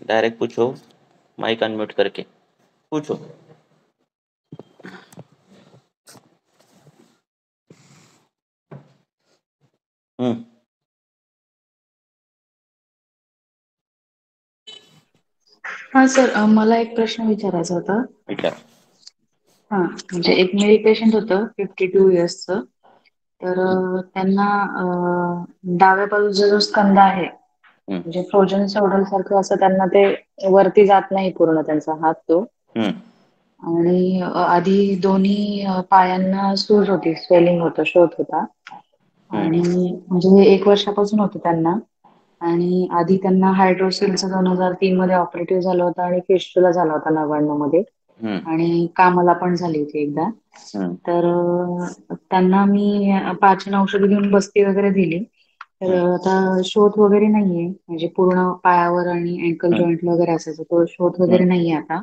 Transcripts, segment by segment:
Direct पूछो, mic unmute करके पूछो। हा सर, मला एक प्रश्न विचारायचा होता. विचार. हा, म्हणजे एक मेल पेशंट होतं 52 इयर्सचं. तर त्यांना डाव्या बाजूचा जो स्कंद आहे, म्हणजे फ्रोजन शोल्डर सारखं असं त्यांना ते वरती जात नाही पूर्ण त्यांचा हात तो. आणि आधी दोन्ही पायांना सूज होती, स्वेलिंग होतं, शोथ होता. आणि म्हणजे हे 1 वर्षापासून होतं त्यांना. आणि आधी त्यांना हायड्रोसिलचं 2003 मध्ये ऑपरेटिव्ह झालं होतं आणि फिस्टुला झाला होता 99 मध्ये. आणि कामाला पण झाली होती एकदा. तर त्यांना मी पाचन औषधी घेऊन बस्ती वगैरे दिली. तर आता शोथ वगैरे नाहीये, म्हणजे पूर्ण पायावर आणि अँकल जॉईंट वगैरे असायचं, तो शोथ वगैरे नाहीये आता.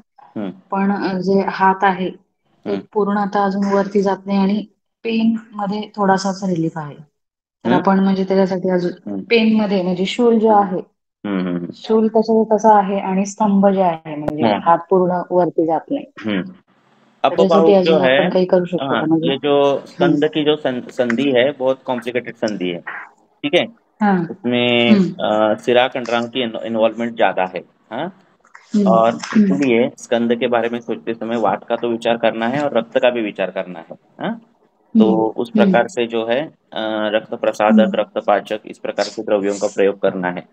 पण जे हात आहे तो पूर्ण आता अजून वरती जात नाही आणि पेन मध्ये थोडासाच रिलीफ आहे. तर आपण म्हणजे त्याच्यासाठी अजून पेन मध्ये म्हणजे शूल जो आहे, शूल तसा आहे आणि स्तंभ जे आहे म्हणजे हात पूर्ण वरती जात नाही. त्याच्यासाठी अपबाहुक जो अजून है, आपण काही करू शकतो का म्हणजे? ये जो स्कंद की जो संधि है बहुत कॉम्प्लिकेटेड संधि है, ठीक है। हाँ। उसमें सिरा कंडराम की इन्वॉल्वमेंट ज्यादा है। हाँ, और इसलिए स्कंद के बारे में सोचते समय वात का तो विचार करना है और रक्त का भी विचार करना है। हाँ, तो उस प्रकार से जो है रक्त प्रसादक, रक्तपाचक इस प्रकार के द्रव्यों का प्रयोग करना है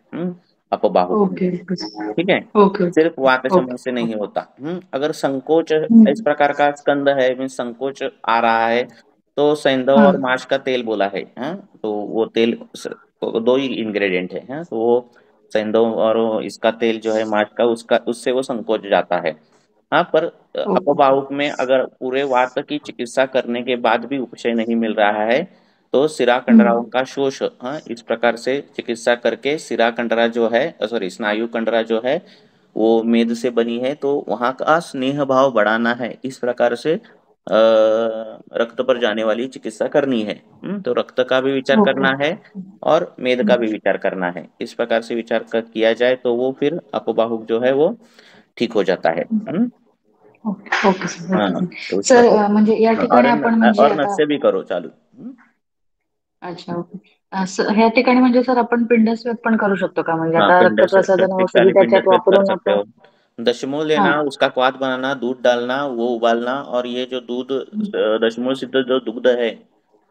अपबाहुक में, ओके ठीक है। ओके सिर्फ वात शमन से ओके। नहीं होता। अगर संकोच इस प्रकार का स्कंद है, मीन संकोच आ रहा है, तो सैंधव हाँ। और माश का तेल बोला है। तो वो तेल दो ही इंग्रेडिएंट है। तो वो सैंधव और इसका तेल जो है माश का, उसका उससे वो संकोच जाता है। हाँ, पर ओके अपबाहुक में अगर पूरे वात की चिकित्सा करने के बाद भी उपशय नहीं मिल रहा है, तो सिरा कंडराओं का शोष, हाँ, इस प्रकार से चिकित्सा करके सिरा कंडरा जो है, सॉरी, स्नायु कंडरा जो है वो मेद से बनी है, तो वहां का स्नेह भाव बढ़ाना है। इस प्रकार से रक्त पर जाने वाली चिकित्सा करनी है। तो रक्त का भी विचार ओके। करना है और मेद का भी विचार करना है। इस प्रकार से विचार किया जाए तो वो फिर अपबाहुक जो है वो ठीक हो जाता है। ओके ओके सर, हाँ, ओके सर. तो इस सर, प्रकार। म्हणजे या हाँ, ठिकाणी आपण म्हणजे और आता. नस्य भी करो चालू। अच्छा, ओके. ह्या ठिकाणी म्हणजे सर आपण पिंडस्वेद पण करू शकतो का? म्हणजे हाँ, आता पिंड रक्तप्रसादन औषधी शक्तिशाली पिंड त्याच्यात स्वेद कर वापरून सकते आपण. हो। दशमूल लेना, हाँ. उसका क्वाथ बनाना, दूध डालना, वो उबालना, और ये जो दूध दशमूल सिद्ध जो दुग्ध है,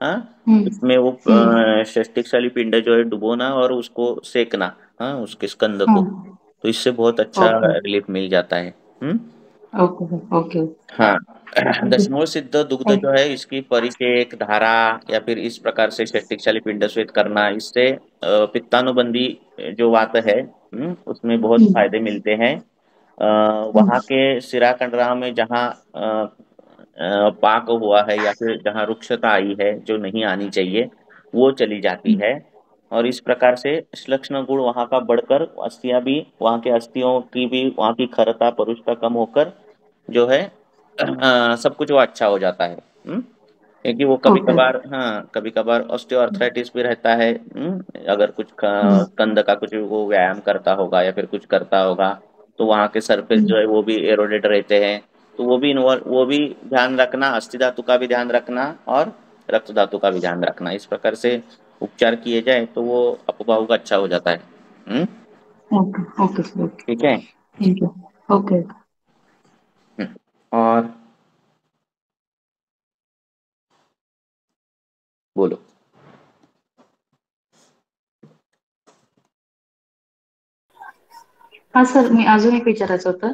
हाँ, हम्म. उसमें वो हम्म. शक्तिशाली पिंड जो है डुबोना और उसको सेकना, हाँ, उसके स्कंद को। हाँ. तो इससे बहुत अच्छा ओके रिलीफ मिल जाता है। Okay sir, okay. हाँ, ओके. दशमूल सिद्ध दुग्ध जो है इसकी परिचय धारा या फिर इस प्रकार से शक्तिशाली पिंड स्वेद करना, इससे पित्तानुबंधी जो वात है, उसमें बहुत हम्म. फायदे मिलते हैं। वहाँ हम्म. के सिरा कंडरा में जहाँ पाक हुआ है या फिर जहाँ रुक्षता आई है जो नहीं आनी चाहिए, वो चली जाती है। और इस प्रकार से श्लक्ष्ण गुण वहाँ का बढ़कर अस्थियां भी, वहाँ के अस्थियों की भी, वहाँ की खरता परुषता कम होकर जो है सब कुछ वो अच्छा हो जाता है। क्योंकि वो कभी ओके. कभार, हाँ, कभी कभार ऑस्टियोआर्थराइटिस भी रहता है। अगर कुछ हम्म. कंध का कुछ वो व्यायाम करता होगा या फिर कुछ करता होगा, तो वहाँ के सरफेस जो हम्म. है वो भी एरोडेड रहते हैं। तो वो भी ध्यान रखना, अस्थि धातु का भी ध्यान रखना और रक्त धातु का भी ध्यान रखना। इस प्रकार से उपचार किए जाए तो वो अपबाहु का अच्छा हो जाता है। Okay okay sir, okay. ठीक है। Thank you. ओके. और बोलो। हा सर, मी अजून एक विचारायचं होतं.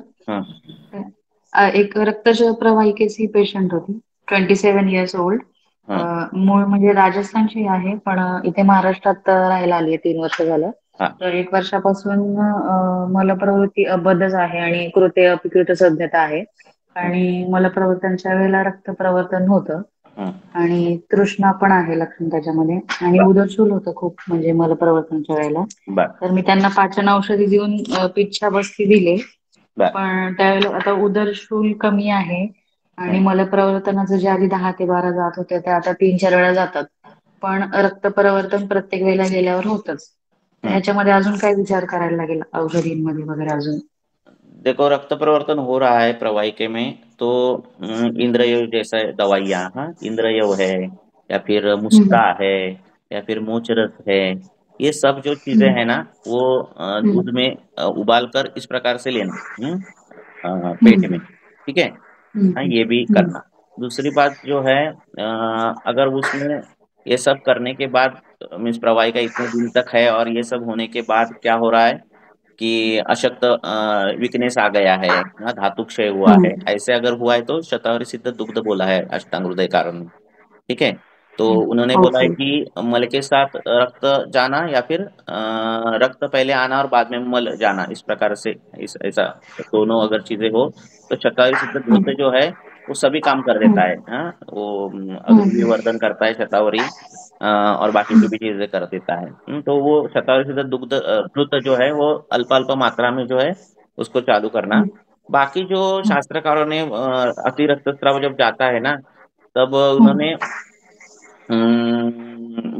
हाँ एक रक्तप्रवाहिकेची पेशंट होती, 27 इयर्स ओल्ड. हाँ मूळ म्हणजे राजस्थानची आहे, पण इथे महाराष्ट्रात राहायला आली आहे, 3 वर्ष झालं. हाँ तर 1 वर्षापासून मलप्रवृत्ती अबद्धच आहे आणि कृते अपिकृत सज्ञता आहे. हाँ आणि मलप्रवर्तनच्या वेळेला रक्त प्रवर्तन होतं हाँ आणि तृष्णा पण आहे लक्षण त्याच्यामध्ये. आणि उदरशूल होतं खूप, म्हणजे मलप्रवर्तनच्या वेळेला. बर तर मी त्यांना पाचन औषधी देऊन पिच्छा बस्ती दिले. बर पण त्यावेळेला आता उदरशूल कमी आहे आणि हं. मलप्रवर्तनाचं जे आधी 10 ते 12 जात होते ते आता 3-4 वेळा जातात. पण रक्त परिवर्तन प्रत्येक वेळेला गेल्यावर होतच. तर हम्म। ह्याच्यामध्ये अजून काय विचार करायला लागेल औषधींमध्ये वगैरे अजून? देखो, रक्त परिवर्तन हो रहा है प्रवाहिके में, तो इंद्रयव जैसा दवाइयाँ, हाँ, इंद्रयव है, या फिर मुस्ता हम्म है, या फिर मोचरस है, ये सब जो चीजें हम्म हैं ना, वो हम्म दूध में उबाल कर इस प्रकार से लेना। पेट हम्म में, ठीक है। हाँ, हम्म ये भी हम्म करना। दूसरी बात जो है, अगर उसमें ये सब करने के बाद, मीन्स प्रवाहिका इतने दिन तक है और ये सब होने के बाद क्या हो रहा है कि अशक्त वीकनेस आ गया है, हाँ, धातु क्षय हुआ है, हम्म ऐसे अगर हुआ है तो शतावरी सिद्ध दुग्ध बोला है अष्टांग हृदय कारण में। ठीक है। तो उन्होंने बोला है ओके। कि मल के साथ रक्त जाना, या फिर रक्त पहले आना और बाद में मल जाना, इस प्रकार से, इस ऐसा दोनों अगर चीजें हो तो शतावरी सिद्ध घृत हम्म जो है वो सभी काम कर देता है। हम्म हाँ, वो हम्म अग्निवर्धन करता है शतावरी, और बाकी की हम्म भी चीजें कर देता है। तो वो शतावरी सिद्ध दुग्ध घृत जो है वो अल्प अल्प मात्रा में जो है उसको चालू करना। हम्म बाकी जो शास्त्रकारों ने अति रक्तस्राव जब जाता है ना, तब हम्म उन्होंने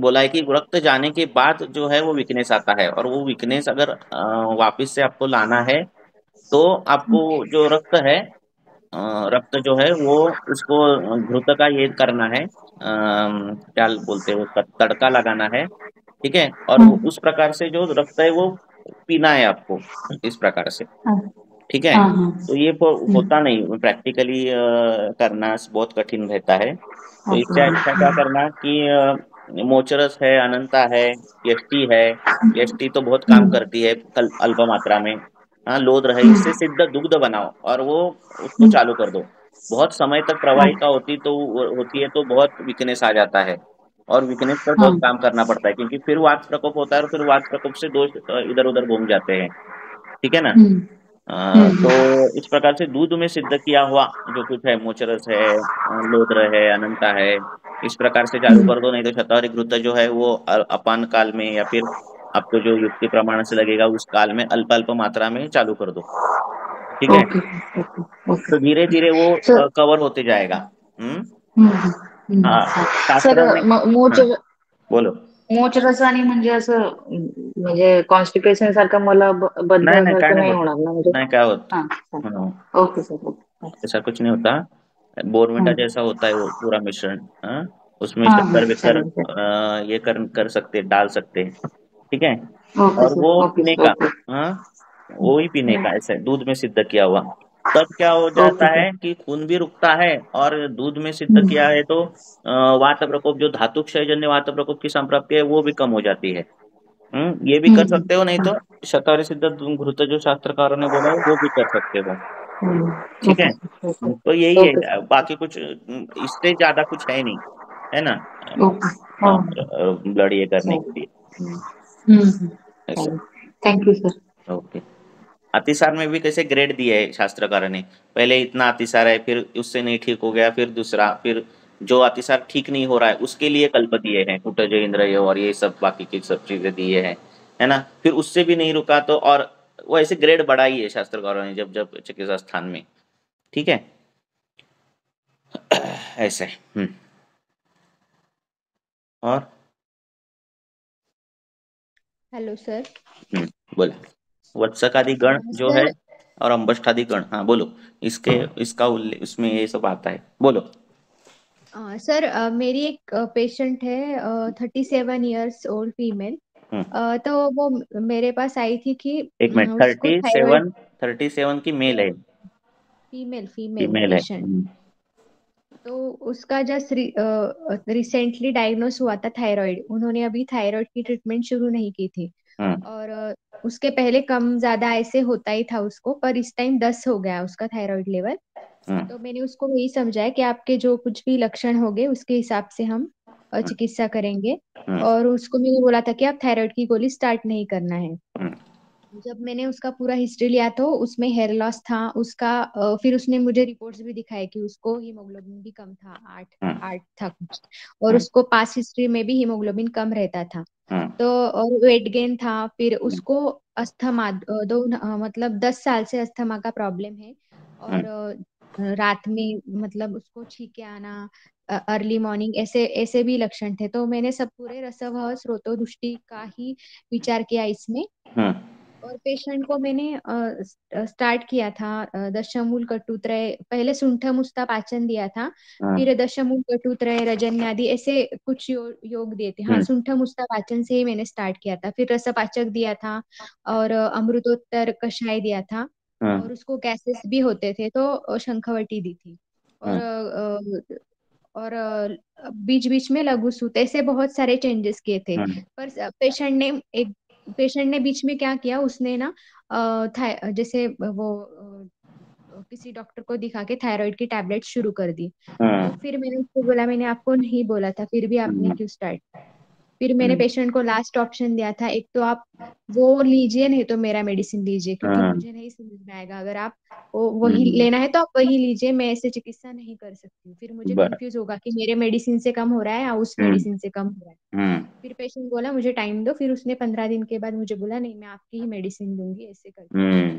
बोला है कि रक्त जाने के बाद जो है वो वीकनेस आता है, और वो वीकनेस अगर वापस से आपको लाना है तो आपको जो रक्त है, रक्त जो है वो उसको घृत का ये करना है, क्या बोलते हैं उसका, तड़का लगाना है। ठीक है। और वो हम्म उस प्रकार से जो रक्त है वो पीना है आपको, इस प्रकार से। हाँ ठीक है। हाँ हाँ तो ये होता नहीं, प्रैक्टिकली करना बहुत कठिन रहता है। तो इससे अच्छा क्या करना कि मोचरस है, अनंता है, यष्टि है। यष्टि तो बहुत काम हम्म करती है, अल्प मात्रा में। हाँ, लोद है, इससे हम्म सिद्ध दुग्ध बनाओ और वो उसको हम्म चालू कर दो। बहुत समय तक प्रवाहिका होती है तो बहुत वीकनेस आ जाता है, और वीकनेस पर बहुत हाँ काम करना पड़ता है, क्योंकि फिर वात प्रकोप होता है और फिर वात प्रकोप से दोष इधर उधर घूम जाते हैं। ठीक है ना। हम्म तो हम्म इस प्रकार से दूध में सिद्ध किया हुआ जो कुछ है, मोचरस है, लोद्र है, अनंता है, इस प्रकार से चालू हम्म कर दो। नहीं तो शतावरी घृत जो है वो अपान काल में, या फिर आपको जो युक्ति प्रमाण से लगेगा उस काल में अल्प अल्प मात्रा में चालू कर दो। ठीक है। ओके ओके ओके तो धीरे धीरे वो सर। कवर होते जाएगा। हम्म। हाँ, हाँ सर, शास्त्र में। हाँ, बोलो। मोच रसानी म्हणजे असं म्हणजे कॉन्स्टिपेशन सारखं मला नहीं नहीं, क्या बदल्यासारखं नहीं नाही होता, होणार ना म्हणजे? नहीं क्या होता। हाँ हाँ, सर ओके सर ओके। ऐसा कुछ नहीं होता। बोर्नविटा हाँ जैसा होता है वो पूरा मिश्रण। हाँ, उसमें हाँ हाँ शक्कर विक्कर चलेंगे सर। ये कर सकते, डाल सकते हैं। ठीक है। ओके और वो सर ओके पीने सर का। ओके। हाँ, वो ही पीने का, ऐसे दूध में सिद्ध किया हुआ। तब क्या हो ओके जाता सर। है कि खून भी रुकता है, और दूध में सिद्ध किया हम्म है तो वात प्रकोप, जो धातु क्षयजन्य वात प्रकोप की संप्राप्ति है वो भी कम हो जाती है। ये भी कर सकते हो, नहीं हाँ तो शतावरी सिद्ध घृत जो शास्त्रकारों ने बोला है वो भी कर सकते हो। ठीक ओके है। Sir okay. तो यही ओके है, सर बाकी कुछ इससे ज्यादा कुछ है नहीं, है ना। ओके। हाँ ब्लड ये करने के लिए। ऐसा। Thank you sir. ओके। अतिसार में भी कैसे ग्रेड दिए है शास्त्रकार ने। पहले इतना अतिसार है, फिर उससे नहीं ठीक हो गया, फिर दूसरा, फिर जो अतिसार ठीक नहीं हो रहा है उसके लिए कल्प दिए हैं, कुटज इंद्र ये और ये सब बाकी की सब चीजें दिए हैं, है ना। फिर उससे भी नहीं रुका तो और वो ऐसे ग्रेड बढ़ाई है शास्त्रकारों ने, जब जब चिकित्सा स्थान में। ठीक है। ऐसे। और हेलो सर। बोले, वत्सकादि गण जो है सर और अंबष्ठादि गण, हाँ बोलो। इसका उल्लेख उसमें ये सब आता है, बोलो। सर मेरी एक पेशेंट है 37 ईयर्स ओल्ड फीमेल। हम्म। तो वो मेरे पास आई थी कि एक मिनट, उसको थायराइड। 37 की मेल है, फीमेल फीमेल फीमेल है। पेशेंट। तो उसका जस्ट रिसेंटली डायग्नोस हुआ था थायराइड। उन्होंने अभी थायराइड की ट्रीटमेंट शुरू नहीं की थी। हम्म। और उसके पहले कम ज्यादा ऐसे होता ही था उसको, पर इस टाइम 10 हो गया उसका थायराइड लेवल। हम्म। तो मैंने उसको यही समझाया कि आपके जो कुछ भी लक्षण होंगे उसके हिसाब से हम चिकित्सा करेंगे। हम्म। और उसको मैंने बोला था कि आप थायराइड की गोली स्टार्ट नहीं करना है। हम्म। जब मैंने उसका पूरा हिस्ट्री लिया तो उसमें हेयर लॉस था उसका। फिर उसने मुझे रिपोर्ट्स भी दिखाए कि उसको हीमोग्लोबिन भी कम था, आठ हम्म। आठ था कुछ। और हम्म। उसको पास्ट हिस्ट्री में भी हीमोग्लोबिन कम रहता था। हम्म। तो और वेट गेन था। फिर उसको अस्थमा, मतलब 10 साल से अस्थमा का प्रॉब्लम है। हम्म। और रात में मतलब उसको छींके आना, अर्ली मॉर्निंग, ऐसे ऐसे भी लक्षण थे। तो मैंने सब पूरे रसवह स्रोतोदुष्टि का ही विचार किया इसमें। हम्म। और पेशेंट को मैंने स्टार्ट किया था दशमूल कटुत्रय, पहले शुंठ मुस्ता पाचन दिया था, हम्म। फिर दशमूल कटुत्रय रजन्यादि ऐसे कुछ योग दिए थे। हाँ, हम्म। शुंठ मुस्ता पाचन से ही मैंने स्टार्ट किया था। फिर रसपाचक दिया था और अमृतोत्तर कषाय दिया था। हम्म। और उसको गैसेस भी होते थे तो शंखवटी दी थी। और हम्म। बीच बीच में लघु सूत, ऐसे बहुत सारे चेंजेस किए थे। हम्म। पर पेशेंट ने बीच में क्या किया, उसने ना जैसे वो किसी डॉक्टर को दिखा के थायराइड की टैबलेट शुरू कर दी। तो हम्म। फिर मैंने उसको बोला, मैंने आपको नहीं बोला था, फिर भी आपने हम्म। क्यों स्टार्ट। फिर मैंने हम्म। पेशेंट को लास्ट ऑप्शन दिया था, एक तो आप वो लीजिए, नहीं तो मेरा मेडिसिन लीजिए, क्योंकि हम्म। मुझे नहीं समझ में आएगा। अगर आप वो वही हम्म। लेना है तो आप वही लीजिए, मैं ऐसे चिकित्सा नहीं कर सकती हूँ। फिर मुझे बर कंफ्यूज होगा कि मेरे मेडिसिन से कम हो रहा है या उस हम्म। मेडिसिन से कम हो रहा है। हम्म। फिर पेशेंट बोला मुझे टाइम दो, फिर उसने 15 दिन के बाद मुझे बोला नहीं, मैं आपकी ही मेडिसिन दूंगी, ऐसे करके। हम्म।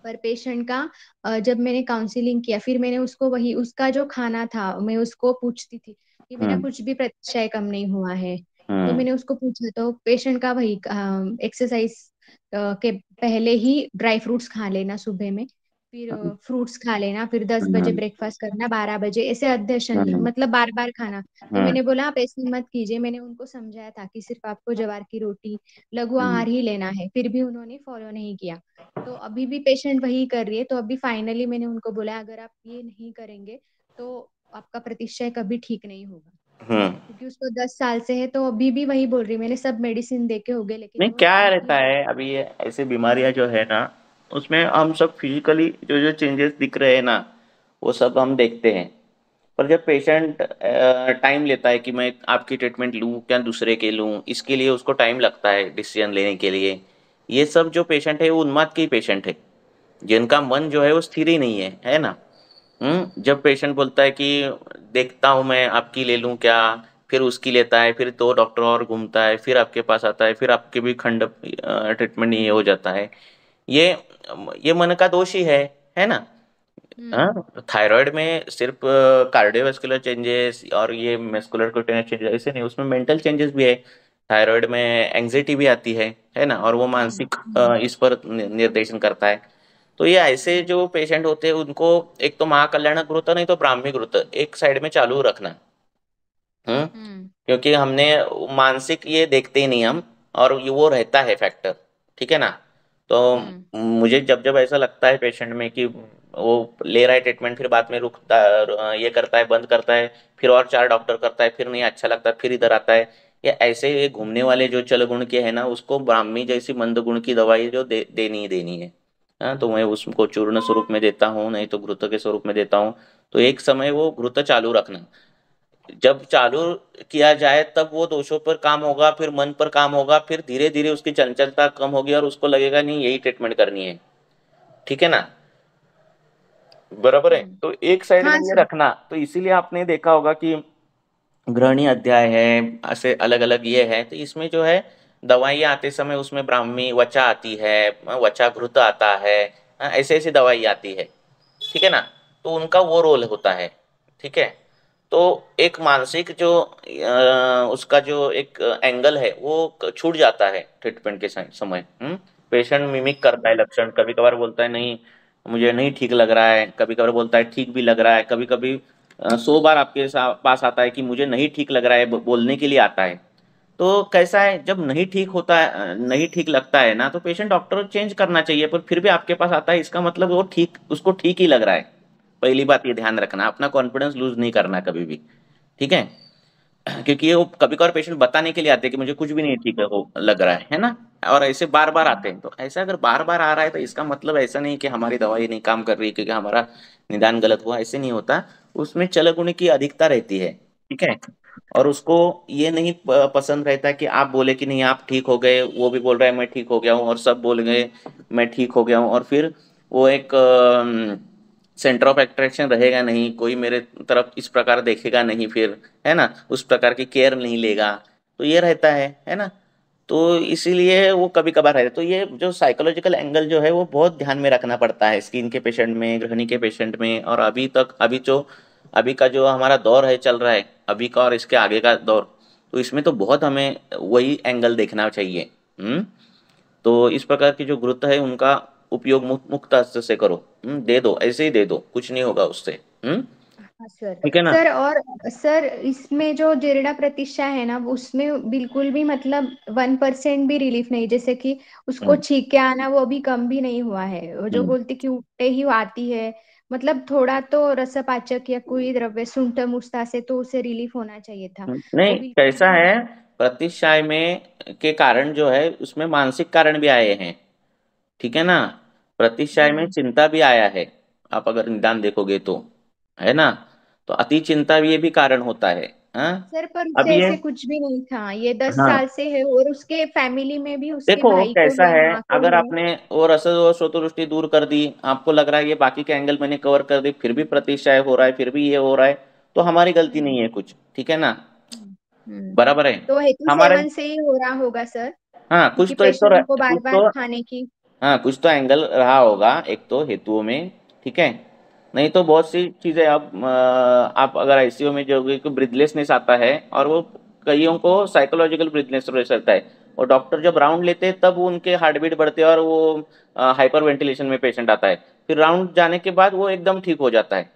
पर पेशेंट का जब मैंने काउंसलिंग किया, फिर मैंने उसको वही उसका जो खाना था मैं उसको पूछती थी कि मेरा हम्म। कुछ भी प्रतिशय कम नहीं हुआ है। तो हम्म। मैंने उसको पूछा, तो पेशेंट का वही एक्सरसाइज के पहले ही ड्राई फ्रूट्स खा लेना सुबह में, फिर फ्रूट्स खा लेना, फिर 10 बजे हम्म। ब्रेकफास्ट करना, 12 बजे ऐसे अध्यशन, हम्म। मतलब बार बार खाना। तो हम्म। मैंने बोला आप ऐसे मत कीजिए, मैंने उनको समझाया था कि सिर्फ आपको ज्वार की रोटी, लघु हम्म। आहार ही लेना है, फिर भी उन्होंने फॉलो नहीं किया। तो अभी भी पेशेंट वही कर रही है। तो अभी फाइनली मैंने उनको बोला अगर आप ये नहीं करेंगे तो आपका प्रतिशय कभी ठीक नहीं होगा, हम्म। क्योंकि उसको 10 साल से है। तो अभी भी वही बोल रही है, मैंने सब मेडिसिन दे के हो गए लेकिन नहीं, वो क्या ठीक ही रहता नहीं। है अभी ये ऐसे बीमारियां जो है ना, उसमें हम सब फिजिकली जो जो चेंजेस दिख रहे हैं ना, वो सब हम देखते हैं। पर जब पेशेंट टाइम लेता है कि मैं आपकी ट्रीटमेंट लूं क्या दूसरे के लूं, इसके लिए उसको टाइम लगता है डिसीजन लेने के लिए। ये सब जो पेशेंट है वो उन्माद के ही पेशेंट है, जिनका मन जो है वो स्थिर ही नहीं है ना। जब पेशेंट बोलता है कि देखता हूँ मैं आपकी ले लूँ क्या, फिर उसकी लेता है, फिर दो डॉक्टर और घूमता है, फिर आपके पास आता है, फिर आपके भी खंड ट्रीटमेंट ये हो जाता है। ये ये मन का दोष ही है ना। हम्म। हाँ, थायराइड में सिर्फ कार्डियोवास्कुलर चेंजेस और ये मस्कुलर कुटेनियस चेंजेस ऐसे नहीं, उसमें मेंटल चेंजेस भी है। थायराइड में एंग्जाइटी भी आती है ना, और वो हम्म। मानसिक हम्म। इस पर निर्देशन करता है। तो ये ऐसे हम्म। जो पेशेंट होते हैं उनको एक तो महाकल्याणक गुरुत्व नहीं तो ब्राह्मी गुरुत्व एक साइड में चालू रखना। हम्म। हम्म। क्योंकि हमने मानसिक ये देखते ही नहीं हम, और ये वो रहता है फैक्टर। ठीक है ना। तो हम्म। मुझे जब जब ऐसा लगता है पेशेंट में कि वो ले रहा है ट्रीटमेंट, फिर बाद में रुकता ये करता है, बंद करता है, फिर और चार डॉक्टर करता है, फिर नहीं अच्छा लगता, फिर इधर आता है, ये ऐसे ये घूमने वाले जो चल गुण के है ना, उसको ब्राह्मी जैसी मंद गुण की दवाई जो देनी ही देनी है। हाँ, तो मैं उसको चूर्ण स्वरूप में देता हूँ, नहीं तो घृत के स्वरूप में देता हूँ। तो एक समय वो घृत चालू रखना, जब चालू किया जाए तब वो दोषों पर काम होगा, फिर मन पर काम होगा, फिर धीरे धीरे उसकी चंचलता कम होगी और उसको लगेगा नहीं यही ट्रीटमेंट करनी है। ठीक है ना। बराबर है, हम्म। तो एक साइड में हाँ ये सर। रखना। तो इसीलिए आपने देखा होगा कि गृहणी अध्याय है, ऐसे अलग अलग ये है, तो इसमें जो है दवाइयाँ आते समय उसमें ब्राह्मी वचा आती है, वचा घृत आता है, ऐसे ऐसी दवाई आती है। ठीक है ना। तो उनका वो रोल होता है। ठीक है। तो एक मानसिक जो उसका जो एक एंगल है वो छूट जाता है ट्रीटमेंट के समय। पेशेंट मिमिक करता है लक्षण, कभी कभार बोलता है नहीं मुझे नहीं ठीक लग रहा है, कभी कभार बोलता है ठीक भी लग रहा है, कभी कभी 100 बार आपके पास आता है कि मुझे नहीं ठीक लग रहा है, बोलने के लिए आता है। तो कैसा है, जब नहीं ठीक होता है नहीं ठीक लगता है ना, तो पेशेंट डॉक्टर चेंज करना चाहिए, पर फिर भी आपके पास आता है, इसका मतलब वो ठीक, उसको ठीक ही लग रहा है। पहली बात ये ध्यान रखना, अपना कॉन्फिडेंस लूज नहीं करना कभी भी। ठीक है। क्योंकि ये वो कभी कभार पेशेंट बताने के लिए आते हैं कि मुझे कुछ भी नहीं ठीक है वो लग रहा है ना। और ऐसे बार बार आते हैं, तो ऐसा अगर बार बार आ रहा है तो इसका मतलब ऐसा नहीं कि हमारी दवाई नहीं काम कर रही क्योंकि हमारा निदान गलत हुआ, ऐसे नहीं होता। उसमें चलगुण की अधिकता रहती है। ठीक है। और उसको ये नहीं पसंद रहता कि आप बोले कि नहीं आप ठीक हो गए, वो भी बोल रहा है मैं ठीक हो गया हूँ, और सब बोल गए मैं ठीक हो गया हूँ, और फिर वो एक सेंटर ऑफ अट्रैक्शन रहेगा नहीं, कोई मेरे तरफ इस प्रकार देखेगा नहीं फिर, है ना, उस प्रकार की केयर नहीं लेगा। तो ये रहता है ना। तो इसीलिए वो कभी कभार है। तो ये जो साइकोलॉजिकल एंगल जो है वो बहुत ध्यान में रखना पड़ता है स्किन के पेशेंट में, गृहिणी के पेशेंट में। और अभी का जो हमारा दौर है चल रहा है अभी का और इसके आगे का दौर, तो इसमें तो बहुत हमें वही एंगल देखना चाहिए। तो इस प्रकार की जो गुरुत्व है उनका उपयोग मुक्त हस्त से करो। दे दो, ऐसे ही दे दो, कुछ नहीं होगा उससे। हाँ सर। ठीक है ना। सर और सर इसमें जो जीर्ण प्रतिष्ठा है ना उसमें बिल्कुल भी मतलब 1% भी रिलीफ नहीं, जैसे कि उसको हम्म छींक के आना वो अभी कम भी नहीं हुआ है। वो जो हम्म बोलते कि उठते ही वो आती है, मतलब थोड़ा तो रसपाचक या कोई द्रव्य सूंठ मूसता से तो उसे रिलीफ होना चाहिए था, वो नहीं, बिल्कुल कैसा भी नहीं। है, प्रतिशय में के कारण जो है उसमें मानसिक कारण भी आए हैं। ठीक है ना। प्रतिशय में हम्म। चिंता भी आया है, आप अगर निदान देखोगे तो, है ना। तो अति चिंता भी ये भी कारण होता है। हाँ। सर पर अब उसे ये, ऐसे कुछ भी नहीं था, ये 10 साल हाँ से है और उसके फैमिली में भी उसके देखो भाई को कैसा है, है, माँ को अगर है। आपने वो रसद और स्वतोदृष्टि दूर कर दी, आपको लग रहा है ये बाकी के एंगल मैंने कवर कर दी, फिर भी प्रतिशय हो रहा है, फिर भी ये हो रहा है, तो हमारी गलती हम्म। नहीं है कुछ। ठीक है ना। हम्म। हम्म। बराबर है। तो हेतु हमारे, सेवन से ही हो रहा होगा सर, हाँ कुछ क्योंकि तो, पेशेंट को बार बार खाने की। हाँ कुछ तो एंगल रहा होगा एक तो हेतुओं में। ठीक है। नहीं तो बहुत सी चीजें आप अगर आईसीयू में जो ब्रीथलेसनेस आता है, और वो कईयों को साइकोलॉजिकल ब्रीथलेस रहता है, और डॉक्टर जब राउंड लेते हैं तब उनके हार्ट बीट बढ़ते हैं और वो हाइपर वेंटिलेशन में पेशेंट आता है, फिर राउंड जाने के बाद वो एकदम ठीक हो जाता है।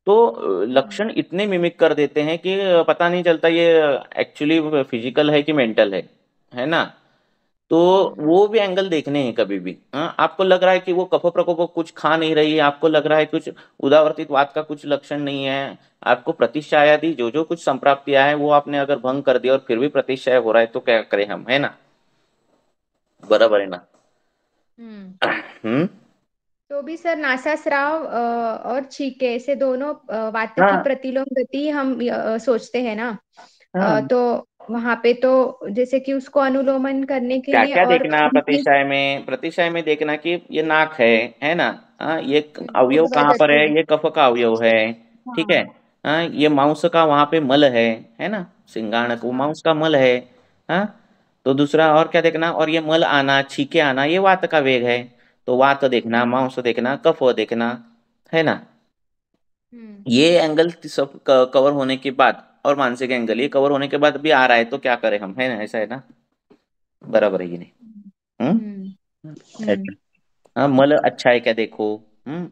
तो हम्म। लक्षण इतने मिमिक कर देते हैं कि पता नहीं चलता ये एक्चुअली फिजिकल है कि मेंटल है ना। तो हम्म। वो भी एंगल देखने हैं कभी भी। हाँ, आपको लग रहा है कि वो कफ प्रकोप कुछ खा नहीं रही है, आपको लग रहा है कुछ उदावर्तित वात का कुछ लक्षण नहीं है, आपको प्रतिशय आदि जो जो कुछ संप्राप्तियां है वो आपने अगर भंग कर दिया और फिर भी प्रतिशय हो रहा है, तो क्या करें हम, है ना। बराबर है ना। हम्म। हम्म। तो भी सर नासास्राव और छींके ऐसे दोनों वात की हाँ प्रतिलोम गति हम सोचते हैं ना। हाँ। तो वहां पे तो जैसे कि उसको अनुलोमन करने के क्या लिए क्या और देखना उनकी प्रतिशय में, प्रतिशय में देखना कि ये नाक है ना। हाँ, ये अवयव ऊर्ध्वा कहाँ पर है, गति। ये कफ का अवयव है। ठीक है। हाँ। हाँ, ये मांस का वहां पे मल है ना, सिंगाणक वो हाँ। मांस का मल है। हाँ। तो दूसरा और क्या देखना, और ये मल आना, छीके आना, ये वात का वेग है। तो वात देखना, मांस देखना, कफ देखना, है ना। हम्म। ये एंगल सब कवर होने के बाद, और मानसिक एंगल ये कवर होने के बाद भी आ रहा है, तो क्या करें हम, है ना, ऐसा है ना। बराबर है, ये नहीं। हम्म। हम्म। ऐसा। हाँ, मल अच्छा है क्या देखो।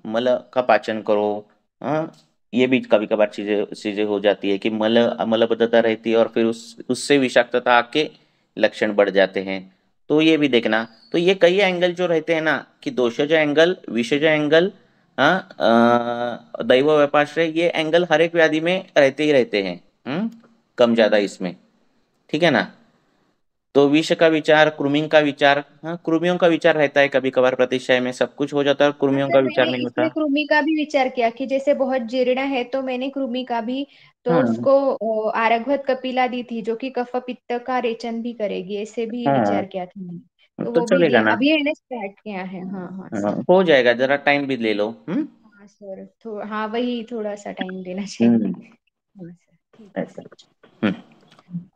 मल का पाचन करो। हाँ। ये भी कभी कभार चीजें चीजें हो जाती है कि मलबद्धता रहती है और फिर उससे विषाक्तता आके लक्षण बढ़ जाते हैं। तो ये भी देखना। तो ये कई एंगल जो रहते हैं ना, कि दोषज एंगल, विषज एंगल, हाँ, दैव व्यापाश्रय, ये एंगल हर एक व्याधि में रहते ही रहते हैं। कम ज्यादा इसमें। ठीक है ना। तो विष का विचार, कृमियों का विचार, हाँ कृमियों का विचार रहता है कभी कभार, प्रतिशय में सब कुछ हो जाता है और हाँ कृमियों का सर, विचार मैंने नहीं इसमें होता। कृमि का भी विचार किया कि जैसे बहुत जीर्ण है तो मैंने कृमि का भी, तो हाँ उसको आरघवत कपिला दी थी जो कि कफ पित्त का रेचन भी करेगी, ऐसे भी हाँ। विचार किया था मैंने। तो तो वो भी चलेगा दिया, ना। अभी मैंने स्टार्ट किया है। हाँ हाँ हाँ, सर। हो जाएगा, जरा टाइम भी ले लो। हाँ सर, हाँ वही थोड़ा सा टाइम देना चाहिए। हम्म। हाँ सर, ठीक है ऐसा। सर। हम्म।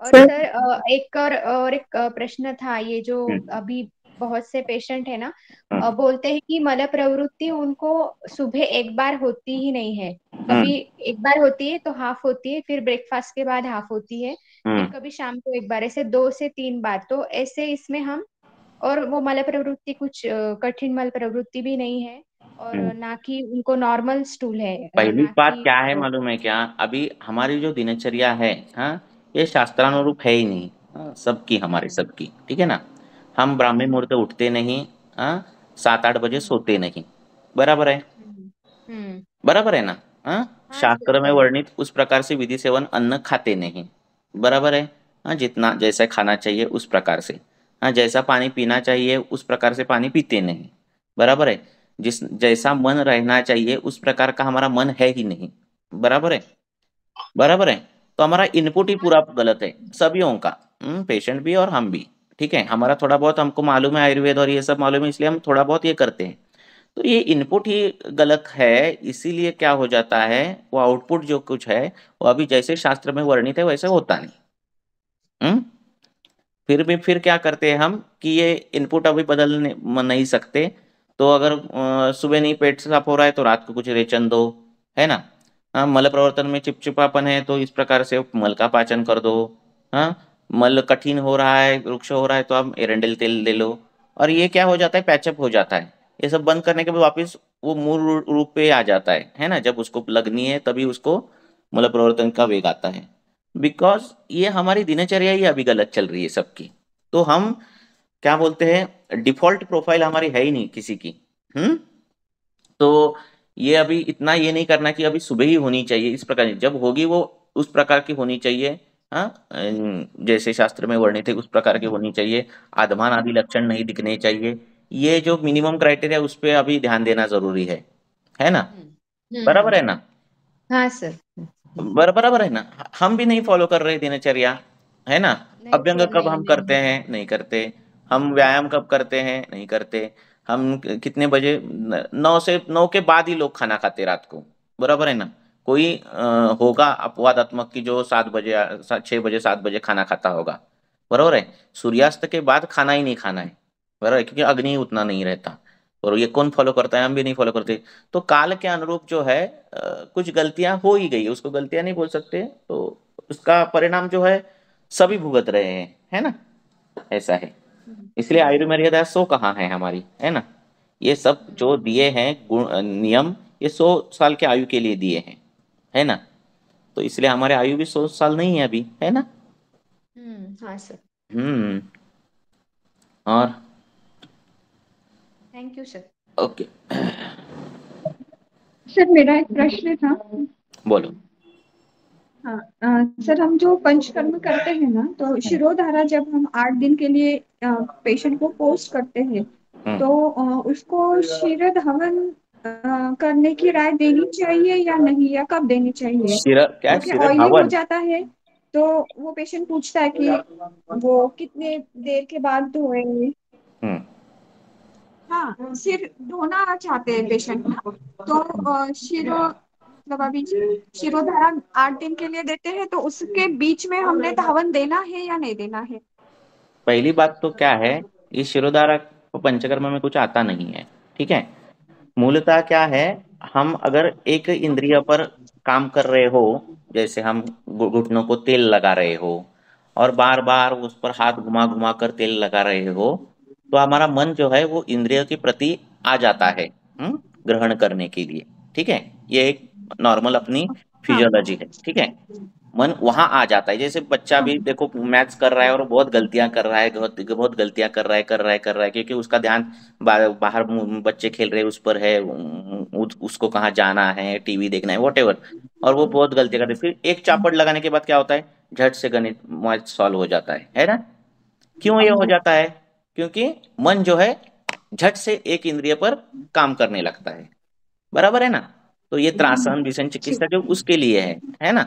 और सर। सर और एक प्रश्न था, ये जो हम्म अभी बहुत से पेशेंट है ना, हम्म बोलते हैं कि मल प्रवृत्ति उनको सुबह एक बार होती ही नहीं है। हम्म कभी एक बार होती है तो हाफ होती है, फिर ब्रेकफास्ट के बाद हाफ होती है, फिर हम्म कभी शाम को एक बार, ऐसे 2 से 3 बार, तो ऐसे इसमें हम, और वो मल प्रवृत्ति कुछ कठिन मल प्रवृत्ति भी नहीं है, और हम्म। ना कि उनको नॉर्मल स्टूल है, पहली ना बात कि क्या है मालूम है क्या, अभी हमारी जो दिनचर्या है, हाँ, ये हाँ। शास्त्रानुरूप है ही नहीं। हाँ, सबकी, हमारे हम्म। सबकी, ठीक है ना। हम ब्राह्मी हम्म। मुहूर्त उठते नहीं। हाँ। 7-8 बजे हम्म। सोते नहीं। बराबर है। हम्म। हम्म। बराबर है ना। हाँ। हाँ सर, शास्त्र में बराबर। वर्णित उस प्रकार से विधि सेवन अन्न खाते नहीं। बराबर है। हाँ, जितना जैसा खाना चाहिए उस प्रकार से। हाँ, जैसा पानी पीना चाहिए उस प्रकार से पानी पीते नहीं। बराबर है। जिस जैसा मन रहना चाहिए उस प्रकार का हमारा मन है ही नहीं। बराबर है। बराबर है। तो हमारा इनपुट ही हाँ पूरा सर। गलत है, सभीयों का। पेशेंट भी और हम भी। ठीक है, हमारा थोड़ा बहुत हमको मालूम है, आयुर्वेद और ये सब मालूम है, इसलिए हम थोड़ा बहुत ये करते हैं। तो ये इनपुट ही गलत है, इसीलिए क्या हो जाता है, वो आउटपुट जो कुछ है वो अभी जैसे शास्त्र में वर्णित है वैसे होता नहीं। हम्म। फिर क्या करते हैं हम कि ये इनपुट अभी बदल नहीं सकते, तो अगर सुबह नहीं पेट साफ हो रहा है तो रात को कुछ रेचन दो, है ना। हाँ, मल प्रवर्तन में चिपचिपापन है तो इस प्रकार से मल का पाचन कर दो। हाँ, मल कठिन हो रहा है, रुक्ष हो रहा है तो आप एरंडेल तेल ले लो, और ये क्या हो जाता है, पैचअप हो जाता है। ये सब बंद करने के बाद वापस वो मूल रूप पे आ जाता है ना। जब उसको लगनी है तभी उसको मल प्रवर्तन का वेग आता है। बिकॉज ये हमारी दिनचर्या ही अभी गलत चल रही है सबकी। तो हम क्या बोलते हैं, डिफॉल्ट प्रोफाइल हमारी है ही नहीं किसी की। हम्म। तो ये अभी इतना ये नहीं करना कि अभी सुबह ही होनी चाहिए, इस प्रकार की जब होगी वो उस प्रकार की होनी चाहिए। हाँ, जैसे शास्त्र में वर्णित है उस प्रकार की होनी चाहिए। आधमान आदि लक्षण नहीं दिखने चाहिए। ये जो मिनिमम क्राइटेरिया उस पर अभी ध्यान देना जरूरी है ना। बराबर है ना। हाँ सर। बराबर है ना। हम भी नहीं फॉलो कर रहे दिनचर्या, है ना। नहीं अभ्यंग सर, कब नहीं हम नहीं। करते हैं, नहीं करते। हम व्यायाम कब करते हैं, नहीं करते। हम कितने बजे, 9 के बाद ही लोग खाना खाते रात को। बराबर है ना। कोई होगा अपवादात्मक की जो 7 बजे 6 बजे 7 बजे खाना खाता होगा। बराबर है। सूर्यास्त के बाद खाना ही नहीं खाना है। बराबर है, क्योंकि अग्नि उतना नहीं रहता। और ये कौन फॉलो करता है, हम भी नहीं फॉलो करते। तो काल के अनुरूप जो है कुछ गलतियां हो ही गई है, उसको गलतियां नहीं बोल सकते, तो उसका परिणाम जो है सभी भुगत रहे हैं, है ना। ऐसा है। इसलिए आयुर्मर्यादा 100 कहाँ है हमारी, है ना। ये सब जो दिए हैं गुण नियम, ये 100 साल के आयु के लिए दिए हैं, है ना। तो इसलिए हमारे आयु भी 100 साल नहीं है अभी, है ना। हाँ सर। हम्म। और thank you sir. Okay. Sir मेरा एक प्रश्न था। बोलो। हाँ, सर हम जो पंचकर्म करते हैं ना, तो शिरोधारा जब हम 8 दिन के लिए पेशेंट को पोस्ट करते हैं, हम्म। तो उसको क्षीरद हवन करने की राय देनी चाहिए या नहीं, या कब देनी चाहिए? शिर क्या, क्योंकि शिर ऑयली हो हवन। जाता है, तो वो पेशेंट पूछता है कि वो कितने देर के बाद धोए। हम्म। हाँ, सिर धोना चाहते हैं पेशेंट ना, तो शिरो मतलब अभी शिरोधारा 8 दिन के लिए देते हैं, तो उसके बीच में हमने धावन देना है या नहीं देना है? पहली बात तो क्या है, इस शिरोधारा पंचकर्म में कुछ आता नहीं है, ठीक है। मूलतः क्या है, हम अगर एक इंद्रिय पर काम कर रहे हो, जैसे हम घुटनों को तेल लगा रहे हो और बार बार उस पर हाथ घुमा घुमा कर तेल लगा रहे हो, तो हमारा मन जो है वो इंद्रिय के प्रति आ जाता है, ग्रहण करने के लिए। ठीक है, ये एक नॉर्मल अपनी हाँ फिजियोलॉजी है, ठीक है। मन वहां आ जाता है। जैसे बच्चा भी हाँ देखो मैथ्स कर रहा है और बहुत गलतियां कर रहा है, बहुत बहुत गलतियां कर रहा है, क्योंकि उसका ध्यान बाहर बच्चे खेल रहे हैं उस पर है, उसको कहाँ जाना है, टीवी देखना है, वॉटेवर, और वो बहुत गलतियां करते हैं। फिर एक चापड़ लगाने के बाद क्या होता है, झट से गणित मैथ सॉल्व हो जाता है ना। क्यों ये हो जाता है, क्योंकि मन जो है झट से एक इंद्रिय पर काम करने लगता है। बराबर है ना। तो ये त्रासन विषण जी। चिकित्सा जो उसके लिए है ना।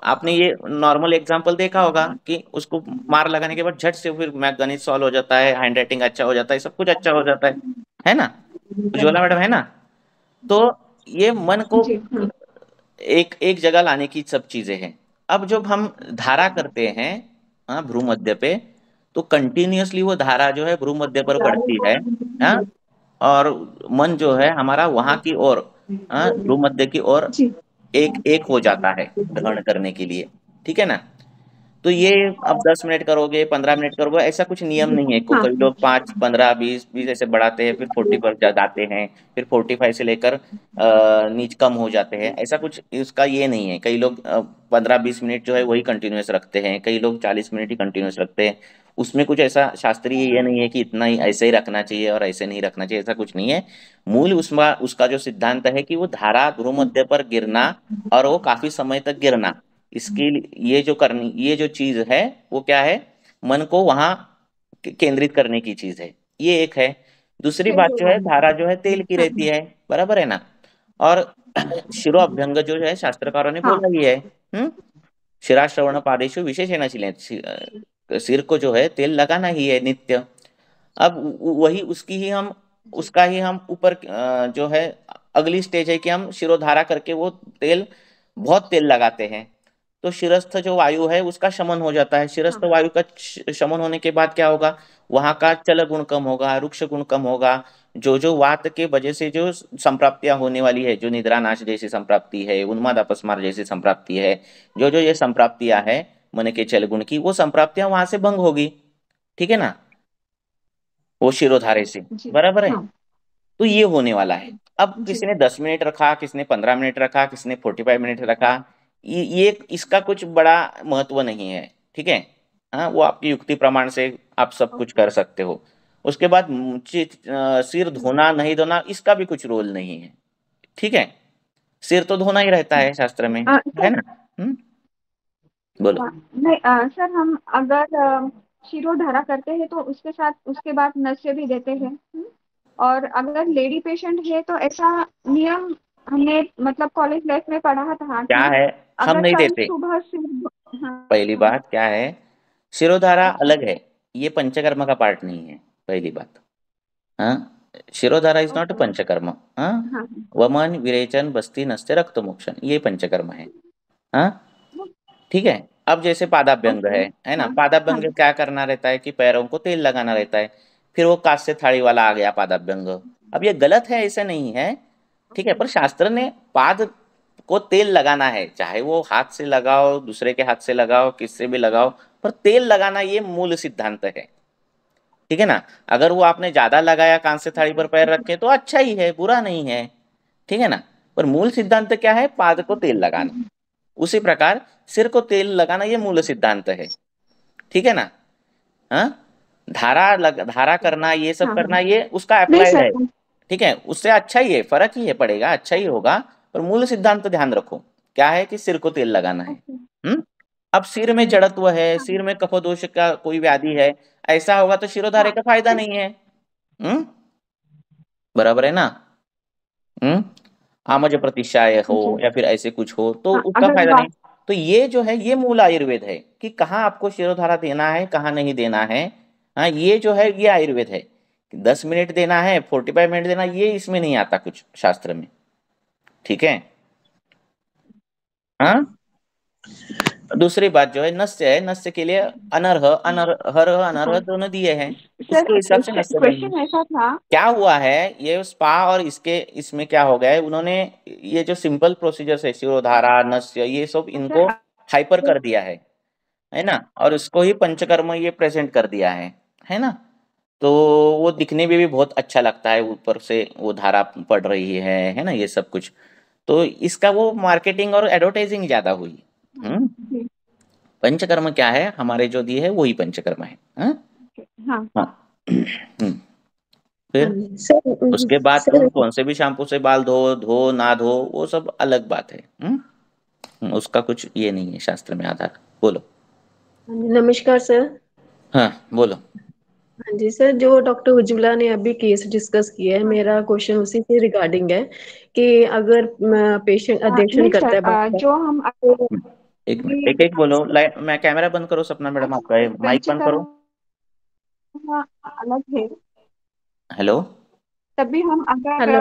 आपने ये नॉर्मल एग्जांपल देखा होगा कि उसको मार लगाने के बाद झट से फिर मैथ गणित सॉल्व हो जाता है, हैंड राइटिंग अच्छा हो जाता है, सब कुछ अच्छा हो जाता है ना। उज्ज्वला मैडम, है ना। तो ये मन को जी हाँ। एक एक जगह लाने की सब चीजें हैं। अब जब हम धारा करते हैं, हाँ, भ्रू मध्य पे, तो कंटिन्यूअसली वो धारा जो है भ्रू मध्य पर बढ़ती है। हाँ, और मन जो है हमारा वहां की ओर, हाँ, भ्रू मध्य की ओर जी एक एक हो जाता है ग्रहण करने के लिए। ठीक है ना। तो ये अब 10 मिनट करोगे, 15 मिनट करोगे, ऐसा कुछ नियम नहीं है। हाँ कई लोग 5 15 20 20 ऐसे बढ़ाते हैं, फिर 40 पर जाते हैं, फिर 45 से लेकर नीच कम हो जाते हैं। ऐसा कुछ इसका ये नहीं है। कई लोग 15 20 मिनट जो है वही कंटिन्यूअस रखते हैं, कई लोग 40 मिनट ही कंटिन्यूअस रखते हैं। उसमें कुछ ऐसा शास्त्रीय ये नहीं है कि इतना ही ऐसे ही रखना चाहिए और ऐसे नहीं रखना चाहिए, ऐसा कुछ नहीं है। मूल उसमें उसका जो सिद्धांत है कि वो धारा ध्रुव मध्य पर गिरना और वो काफी समय तक गिरना, इसके ये जो करनी, ये जो चीज है वो क्या है, मन को वहां केंद्रित करने की चीज है। ये एक है। दूसरी बात जो है, धारा जो है तेल की रहती है। बराबर है ना। और शिरो अभ्यंग जो है शास्त्रकारों ने हाँ बोला ही है। शिरा श्रवण पादेशु विशेषण सिर को जो है तेल लगाना ही है नित्य। अब वही उसकी ही हम उसका ही हम ऊपर जो है अगली स्टेज है कि हम शिरोधारा करके वो तेल, बहुत तेल लगाते हैं। तो शिरस्थ जो वायु है उसका शमन हो जाता है। शिरस्थ वायु का शमन होने के बाद क्या होगा, वहां का चल गुण कम होगा, रुक्ष गुण कम होगा। जो वात के वजह से जो संप्राप्तियां होने वाली है, जो निद्रानाश जैसी संप्राप्ति है, उन्माद अपस्मार जैसी संप्राप्ति है, जो ये संप्राप्तियां है मन के चल गुण की, वो संप्राप्तियां वहां से भंग होगी। ठीक है ना, वो शिरोधारे से, बराबर है। तो ये होने वाला है। अब किसी ने 10 मिनट रखा, किसी ने 15 मिनट रखा, किसी ने 45 मिनट रखा, ये इसका कुछ बड़ा महत्व नहीं है। ठीक है, हाँ, वो आपकी युक्ति प्रमाण से आप सब कुछ कर सकते हो। उसके बाद सिर धोना नहीं धोना, इसका भी कुछ रोल नहीं है। ठीक है, सिर तो धोना ही रहता है शास्त्र में, है ना। बोलो। नहीं सर, हम अगर शिरोधारा करते हैं तो उसके साथ उसके बाद नस्य भी देते हैं। और अगर लेडी पेशेंट है तो ऐसा नियम हमने मतलब कॉलेज लाइफ में पढ़ा था क्या कि है, हम अगर नहीं कल देते। सुबह से पहली बात क्या है, शिरोधारा अलग है, ये पंचकर्म का पार्ट नहीं है, पहली बात। हाँ, शिरोधारा इज नॉट पंचकर्म। हाँ, वमन विरेचन बस्ती नस्ते रक्त मोक्षण, ये पंचकर्म है। हाँ, ठीक है। अब जैसे पादाभ्यंग है ना, पादाभ्यंग क्या करना रहता है कि पैरों को तेल लगाना रहता है। फिर वो कांस्य थाली वाला आ गया पादाभ्यंग। अब ये गलत है, ऐसे नहीं है। ठीक है, पर शास्त्र ने पाद को तेल लगाना है, चाहे वो हाथ से लगाओ, दूसरे के हाथ से लगाओ, किससे भी लगाओ, पर तेल लगाना ये मूल सिद्धांत है। ठीक है ना, अगर वो आपने ज्यादा लगाया कांस्य थाली पर पैर रखे तो अच्छा ही है, बुरा नहीं है। ठीक है ना, पर मूल सिद्धांत क्या है, पाद को तेल लगाना। उसी प्रकार सिर को तेल लगाना ये मूल सिद्धांत है। ठीक है ना। हाँ, धारा करना, ये सब करना, ये उसका अप्लाइड है। ठीक है, उससे अच्छा ही है, फर्क ही है पड़ेगा, अच्छा ही होगा। पर मूल सिद्धांत ध्यान रखो, क्या है कि सिर को तेल लगाना है। अब सिर में जड़त्व है, सिर में कफदोष का कोई व्याधि है, ऐसा होगा तो शिरोधारे का फायदा नहीं है। बराबर है ना। आमज प्रतिशाय हो या फिर ऐसे कुछ हो तो उसका फायदा नहीं। तो ये जो है ये मूल आयुर्वेद है कि कहाँ आपको शिरोधारा देना है, कहाँ नहीं देना है। हाँ, ये जो है ये आयुर्वेद है। 10 मिनट देना है, 45 मिनट देना, ये इसमें नहीं आता कुछ शास्त्र में। ठीक है। हाँ, दूसरी बात जो है नस्य है, नस्य के लिए अनर्ह अनर्ह दोनों दिए हैं, उसके हिसाब से नस्य देंगे। क्वेश्चन ऐसा था, क्या हुआ है, ये स्पा और इसमें क्या हो गया है, उन्होंने ये जो सिंपल प्रोसीजर है, शिरोधारा, नस्य, ये सब इनको हाइपर कर दिया है ना, और इसको ही पंचकर्म ये प्रेजेंट कर दिया है ना। तो वो दिखने में भी बहुत अच्छा लगता है, ऊपर से वो धारा पड़ रही है ना, ये सब कुछ। तो इसका वो मार्केटिंग और एडवर्टाइजिंग ज्यादा हुई। पंचकर्म क्या है, हमारे जो दिए है वही पंचकर्म है। हाँ। फिर उसके बाद तुम कौन से भी शैम्पू से बाल धो ना धो, वो सब अलग बात है। उसका कुछ ये नहीं है शास्त्र में आधार। बोलो। नमस्कार सर। हाँ, बोलो। हाँ जी सर, जो डॉक्टर उज्ज्वला ने अभी केस डिस्कस किया है, मेरा क्वेश्चन उसी से रिगार्डिंग है कि अगर पेशेंट अध्यक्ष करता है जो हम एक मिनट, एक बोलो। मैं कैमरा बंद करो सपना मैडम, आपका माइक बंद करो। अलग है, हेलो, तभी हम अगर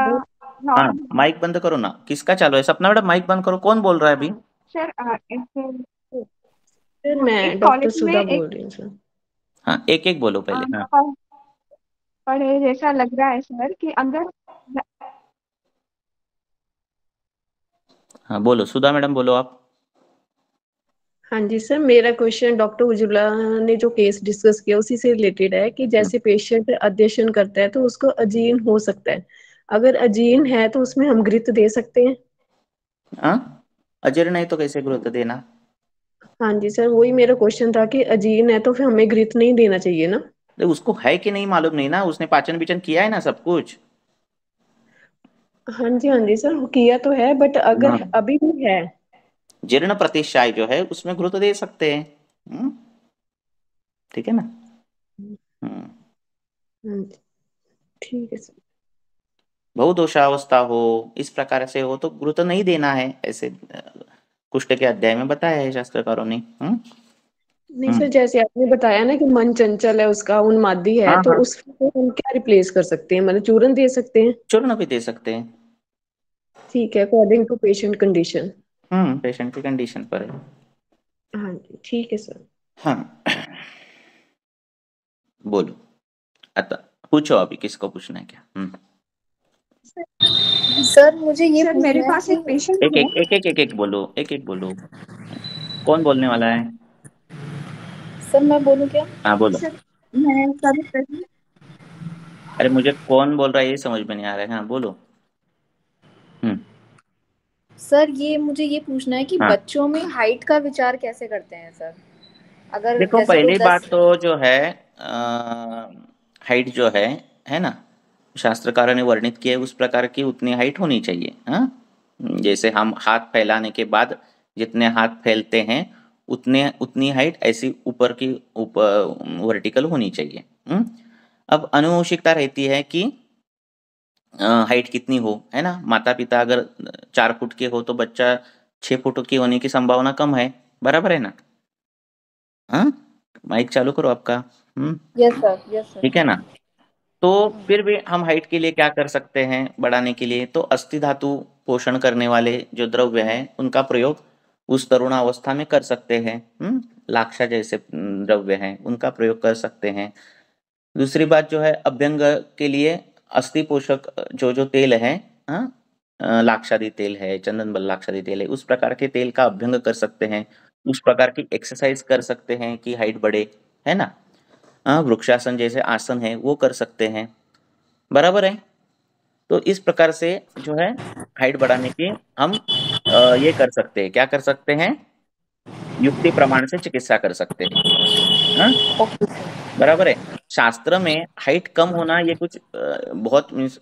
हाँ, माइक बंद करो ना। किसका चालू है सपना मैडम, माइक बंद करो। कौन बोल रहा है अभी? सर मैं डॉक्टर सुधा बोल रही हूँ सर। हाँ, एक बोलो पहले। हाँ, पढ़े जैसा लग रहा है सर कि अगर हाँ बोलो सुधा मैडम, बोलो आप। हाँ जी सर, मेरा क्वेश्चन डॉक्टर उज्ज्वला ने जो केस डिस्कस किया उसी से रिलेटेड है कि जैसे पेशेंट अध्ययन करता है तो उसको अजीर्ण हो सकता है, अगर अजीर्ण है तो उसमें हम घृत दे सकते हैं? हाँ, अजीर्ण नहीं तो कैसे घृत देना? हाँ जी सर, वही मेरा क्वेश्चन था कि अजीर्ण है तो फिर हमें घृत नहीं देना चाहिए ना? उसको है कि नहीं मालूम नहीं ना, उसने पाचन विचन किया है ना सब कुछ। हाँ जी सर, वो किया तो है, बट अगर अभी भी है जीर्ण प्रतिशाय जो है उसमें घृत दे सकते हैं। ठीक है ना। ठीक है सर। बहुदोषावस्था हो, इस प्रकार से हो तो घृत नहीं देना है, ऐसे कुष्ठ के अध्याय में बताया है शास्त्रकारों ने। नहीं सर, जैसे आपने बताया ना कि मन चंचल है, उसका उन्मादी है, हाँ, तो हाँ, उसको हम क्या रिप्लेस कर सकते हैं, मतलब चूरन दे सकते हैं? चूर्ण भी दे सकते हैं। ठीक है, according to patient condition. Patient की कंडीशन पर है। हाँ जी, ठीक है सर। हाँ, बोलो। आता पूछो, अभी किसको पूछना है क्या? सर मुझे ये सर मेरे पूछना है पास एक कि पेशेंट एक है। एक एक एक एक एक बोलो, एक एक बोलो। कौन बोलने वाला है? सर मैं बोलूं क्या? हाँ बोलो। सर मैं कविता जी। अरे मुझे कौन बोल रहा है ये समझ में नहीं आ रहा है। हाँ बोलो। सर ये मुझे ये पूछना है कि हाँ बच्चों में हाइट का विचार कैसे करते हैं सर? अगर देखो, जैसे कोई पहली बात 10। तो जो है हाइट जो है ना, शास्त्रकारों ने वर्णित किया है उस प्रकार की उतनी हाइट होनी चाहिए। हाँ, जैसे हम हाथ फैलाने के बाद जितने हाथ फैलते हैं उतने उतनी हाइट ऐसी ऊपर की ऊपर वर्टिकल होनी चाहिए। अब अनुवंशिकता रहती है कि हाइट कितनी हो, है ना। माता पिता अगर 4 फुट के हो तो बच्चा 6 फुट की होने की संभावना कम है, बराबर है ना। हाँ, माइक चालू करो आपका। Yes sir, yes sir. ठीक है ना। तो फिर भी हम हाइट के लिए क्या कर सकते हैं बढ़ाने के लिए, तो अस्थि धातु पोषण करने वाले जो द्रव्य हैं उनका प्रयोग उस तरुणावस्था में कर सकते हैं। लाक्षा जैसे द्रव्य हैं उनका प्रयोग कर सकते हैं। दूसरी बात जो है, अभ्यंग के लिए अस्थि पोषक जो जो तेल है, हाँ, लाक्षादी तेल है, चंदन बल लाक्षादी तेल है, उस प्रकार के तेल का अभ्यंग कर सकते हैं। उस प्रकार की एक्सरसाइज कर सकते हैं कि हाइट बढ़े, है ना। हाँ, वृक्षासन जैसे आसन है वो कर सकते हैं, बराबर है। तो इस प्रकार से जो है हाइट बढ़ाने की हम ये कर सकते हैं, क्या कर सकते हैं, युक्ति प्रमाण से चिकित्सा कर सकते हैं। हाँ, ओके सर। बराबर है। शास्त्र में हाइट कम होना ये कुछ बहुत मीन्स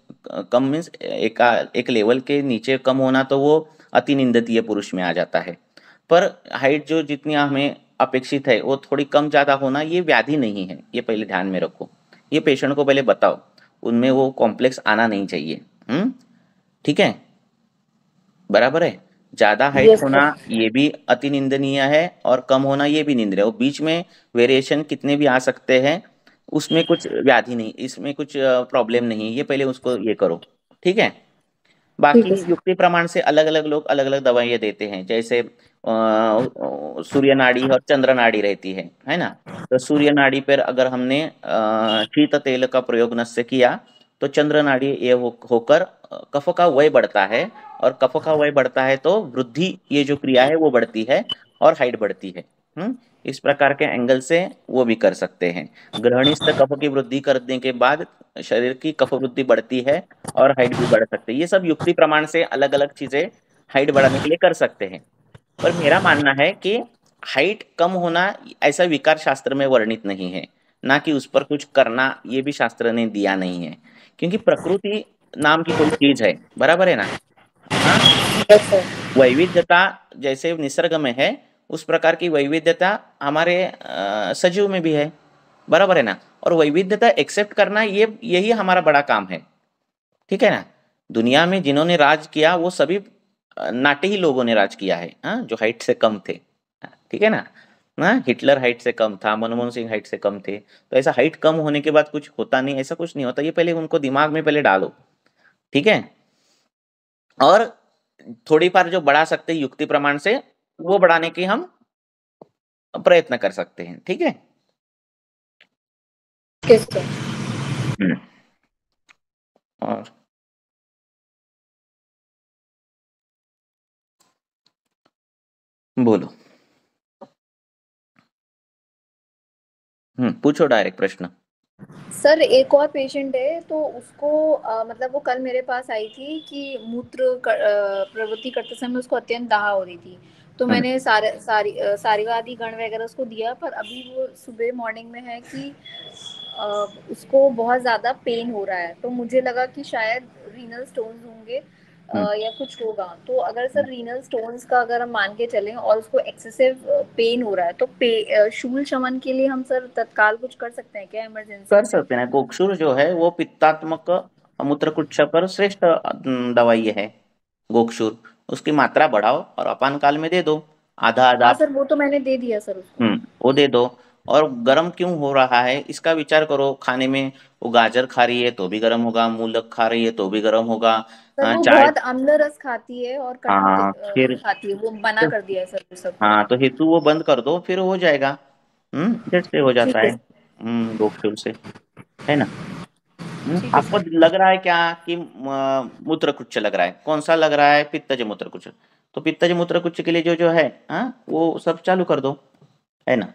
कम मीन्स एक लेवल के नीचे कम होना तो वो अति निंदनीय पुरुष में आ जाता है। पर हाइट जो जितनी हमें अपेक्षित है वो थोड़ी कम ज़्यादा होना ये व्याधि नहीं है, ये पहले ध्यान में रखो। ये पेशेंट को पहले बताओ, उनमें वो कॉम्प्लेक्स आना नहीं चाहिए। ठीक है, बराबर है। ज़्यादा हाइट यस होना सर। ये भी अति निंदनीय है और कम होना ये भी निंदनीय है। वो बीच में वेरिएशन कितने भी आ सकते हैं, उसमें कुछ व्याधि नहीं, इसमें कुछ प्रॉब्लम नहीं, ये पहले उसको ये करो। ठीक है। ठीक बाकी है सर। युक्ति प्रमाण से अलग अलग लोग अलग अलग दवाइयाँ देते हैं, जैसे सूर्य नाड़ी और चंद्र नाड़ी रहती है ना। तो सूर्य नाड़ी पर अगर हमने शीत तेल का प्रयोग नस्य किया तो चंद्र नाड़ी ये होकर कफ का वय बढ़ता है, और कफ का वय बढ़ता है तो वृद्धि ये जो क्रिया है वो बढ़ती है और हाइट बढ़ती है। इस प्रकार के एंगल से वो भी कर सकते हैं। ग्रहणस्थ कफ की वृद्धि करने के बाद शरीर की कफ वृद्धि बढ़ती है और हाइट भी बढ़ सकती है। ये सब युक्ति प्रमाण से अलग अलग चीजें हाइट बढ़ाने के लिए कर सकते हैं। पर मेरा मानना है कि हाइट कम होना ऐसा विकार शास्त्र में वर्णित नहीं है, ना कि उस पर कुछ करना ये भी शास्त्र ने दिया नहीं है। क्योंकि प्रकृति नाम की कोई चीज है, बराबर है ना। हाँ, यस सर। वैविध्यता जैसे निसर्ग में है उस प्रकार की वैविध्यता हमारे सजीव में भी है, बराबर है ना। और वैविध्यता एक्सेप्ट करना ये यही हमारा बड़ा काम है। ठीक है ना। दुनिया में जिन्होंने राज किया वो सभी नाटे ही लोगों ने राज किया है, हाँ, जो हाइट से कम थे। ठीक है ना। हाँ, हिटलर हाइट से कम था, मनमोहन सिंह हाइट से कम थे। तो ऐसा हाइट कम होने के बाद कुछ होता नहीं, ऐसा कुछ नहीं होता, ये पहले उनको दिमाग में पहले डालो। ठीक है। और थोड़ी बार जो बढ़ा सकते हैं युक्ति प्रमाण से, वो बढ़ाने की हम प्रयत्न कर सकते हैं। ठीक है। Yes sir. हम्म, और बोलो। पूछो डायरेक्ट प्रश्न। सर एक और पेशेंट है तो उसको मतलब वो कल मेरे पास आई थी कि प्रवृत्ति करते समय उसको अत्यंत दाह हो रही थी। तो हम्म, मैंने सारीवादी गण वगैरह उसको दिया, पर अभी वो सुबह मॉर्निंग में है कि उसको बहुत ज़्यादा पेन हो रहा है, तो मुझे लगा कि शायद रीनल स्टोन्स होंगे हम्म, या कुछ होगा। तो अगर सर रीनल स्टोन्स का अगर हम मान के चलें और उसको एक्सेसिव पेन हो रहा है तो शूल शमन के लिए हम सर तत्काल कुछ कर सकते हैं क्या इमरजेंसी कर में? सकते हैं। गोक्षुर जो है वो पित्तात्मक मूत्रकुच्छ पर श्रेष्ठ दवाई है। गोक्षुर, उसकी मात्रा बढ़ाओ और अपान काल में दे दो, आधा आधा। हाँ सर, वो तो मैंने दे दिया सर उसको। वो दे दो। और गर्म क्यों हो रहा है इसका विचार करो। खाने में वो गाजर खा रही है तो भी गर्म होगा, मूलक खा रही है तो भी गर्म होगा। सर वो चाय, बहुत अम्ल रस खाती है और कटु हाँ फिर, खाती है, वो मना कर दिया है सर वो सब। हाँ तो हेतु वो बंद कर दो, फिर हो जाएगा। झट से हो जाता ठीक है। है रोगशूल से, है ना। ठीक है आपको सर। लग रहा है क्या कि मूत्रकुच्च लग रहा है? कौन सा लग रहा है? पित्तज मूत्रकुच्च। तो पित्तज मूत्रकुच्च के लिए जो जो है, वो सब चालू कर दो, है ना।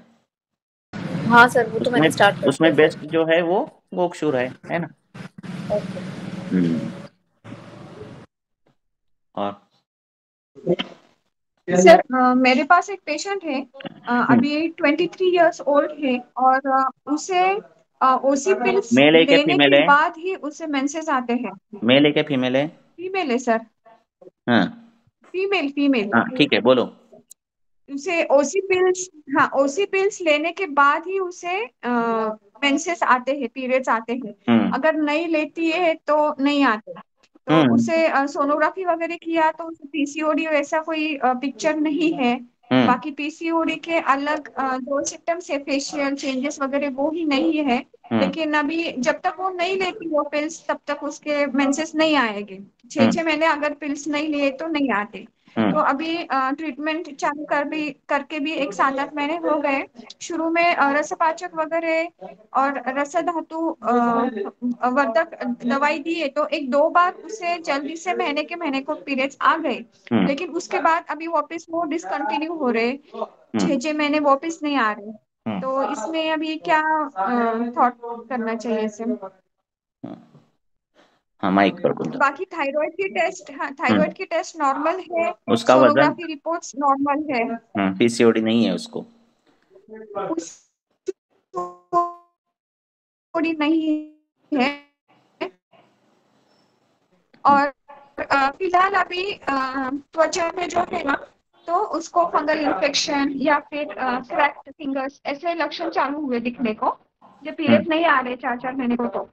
हाँ सर, वो तो उसमें मैंने स्टार्ट कर उसमें दिया बेस्ट सर। जो है वो गोक्षूर है ना। ओके। हम्म और सर मेरे पास एक पेशेंट है, हम्म, अभी 23 इयर्स ओल्ड है, और उसे ओसी पिल्स मेल है क्या लेने फीमेल के है? बाद ही उसे मेंसेस आते हैं। मेल है क्या फीमेल है? फीमेल है सर। हाँ फीमेल फीमेल। हाँ ठीक है, बोलो। उसे ओसी पिल्स, हाँ ओसी पिल्स लेने के बाद ही उसे मेंसेस आते हैं, पीरियड्स आते हैं। हम्म अगर नहीं लेती है तो नहीं आते। तो हम्म उसे सोनोग्राफी वगैरह किया तो उसे पीसीओडी वैसा कोई पिक्चर नहीं है। हम्म बाकी पीसीओडी के अलग जो सिम्टम्स है, फेशियल चेंजेस वगैरह, वो ही नहीं है। हम्म लेकिन अभी जब तक वो नहीं लेती वो पिल्स तब तक उसके मेंसेस नहीं आएंगे। छह हम्म छह महीने अगर पिल्स नहीं लिए तो नहीं आते। तो हम्म अभी ट्रीटमेंट चालू करके भी एक 7-8 महीने हो गए। शुरू में रसपाचक वगैरह और रस धातु वर्धक दवाई दिए तो 1-2 बार उसे जल्दी से महीने के महीने को पीरियड्स आ गए। हम्म लेकिन उसके बाद अभी वापस वो डिसकंटिन्यू हो रहे, हम्म 6-6 महीने वापस नहीं आ रहे। हम्म तो इसमें अभी क्या थॉट करना चाहिए इसे? हम्म। हाँ, माइक पर बोल दो। बाकी थायराइड की टेस्ट, हाँ हम्म थायराइड की टेस्ट नॉर्मल है। उसका वजन, सोनोग्राफी रिपोर्ट्स नॉर्मल है। पीसीओडी नहीं है उसको। थोड़ी नहीं है। और फिलहाल अभी त्वचा में जो है ना, तो उसको फंगल इन्फेक्शन या फिर क्रैक्ड फिंगर्स ऐसे लक्षण चालू हुए दिखने को, जब हम्म पीरियड नहीं आ रहे 4-4 महीने को। तो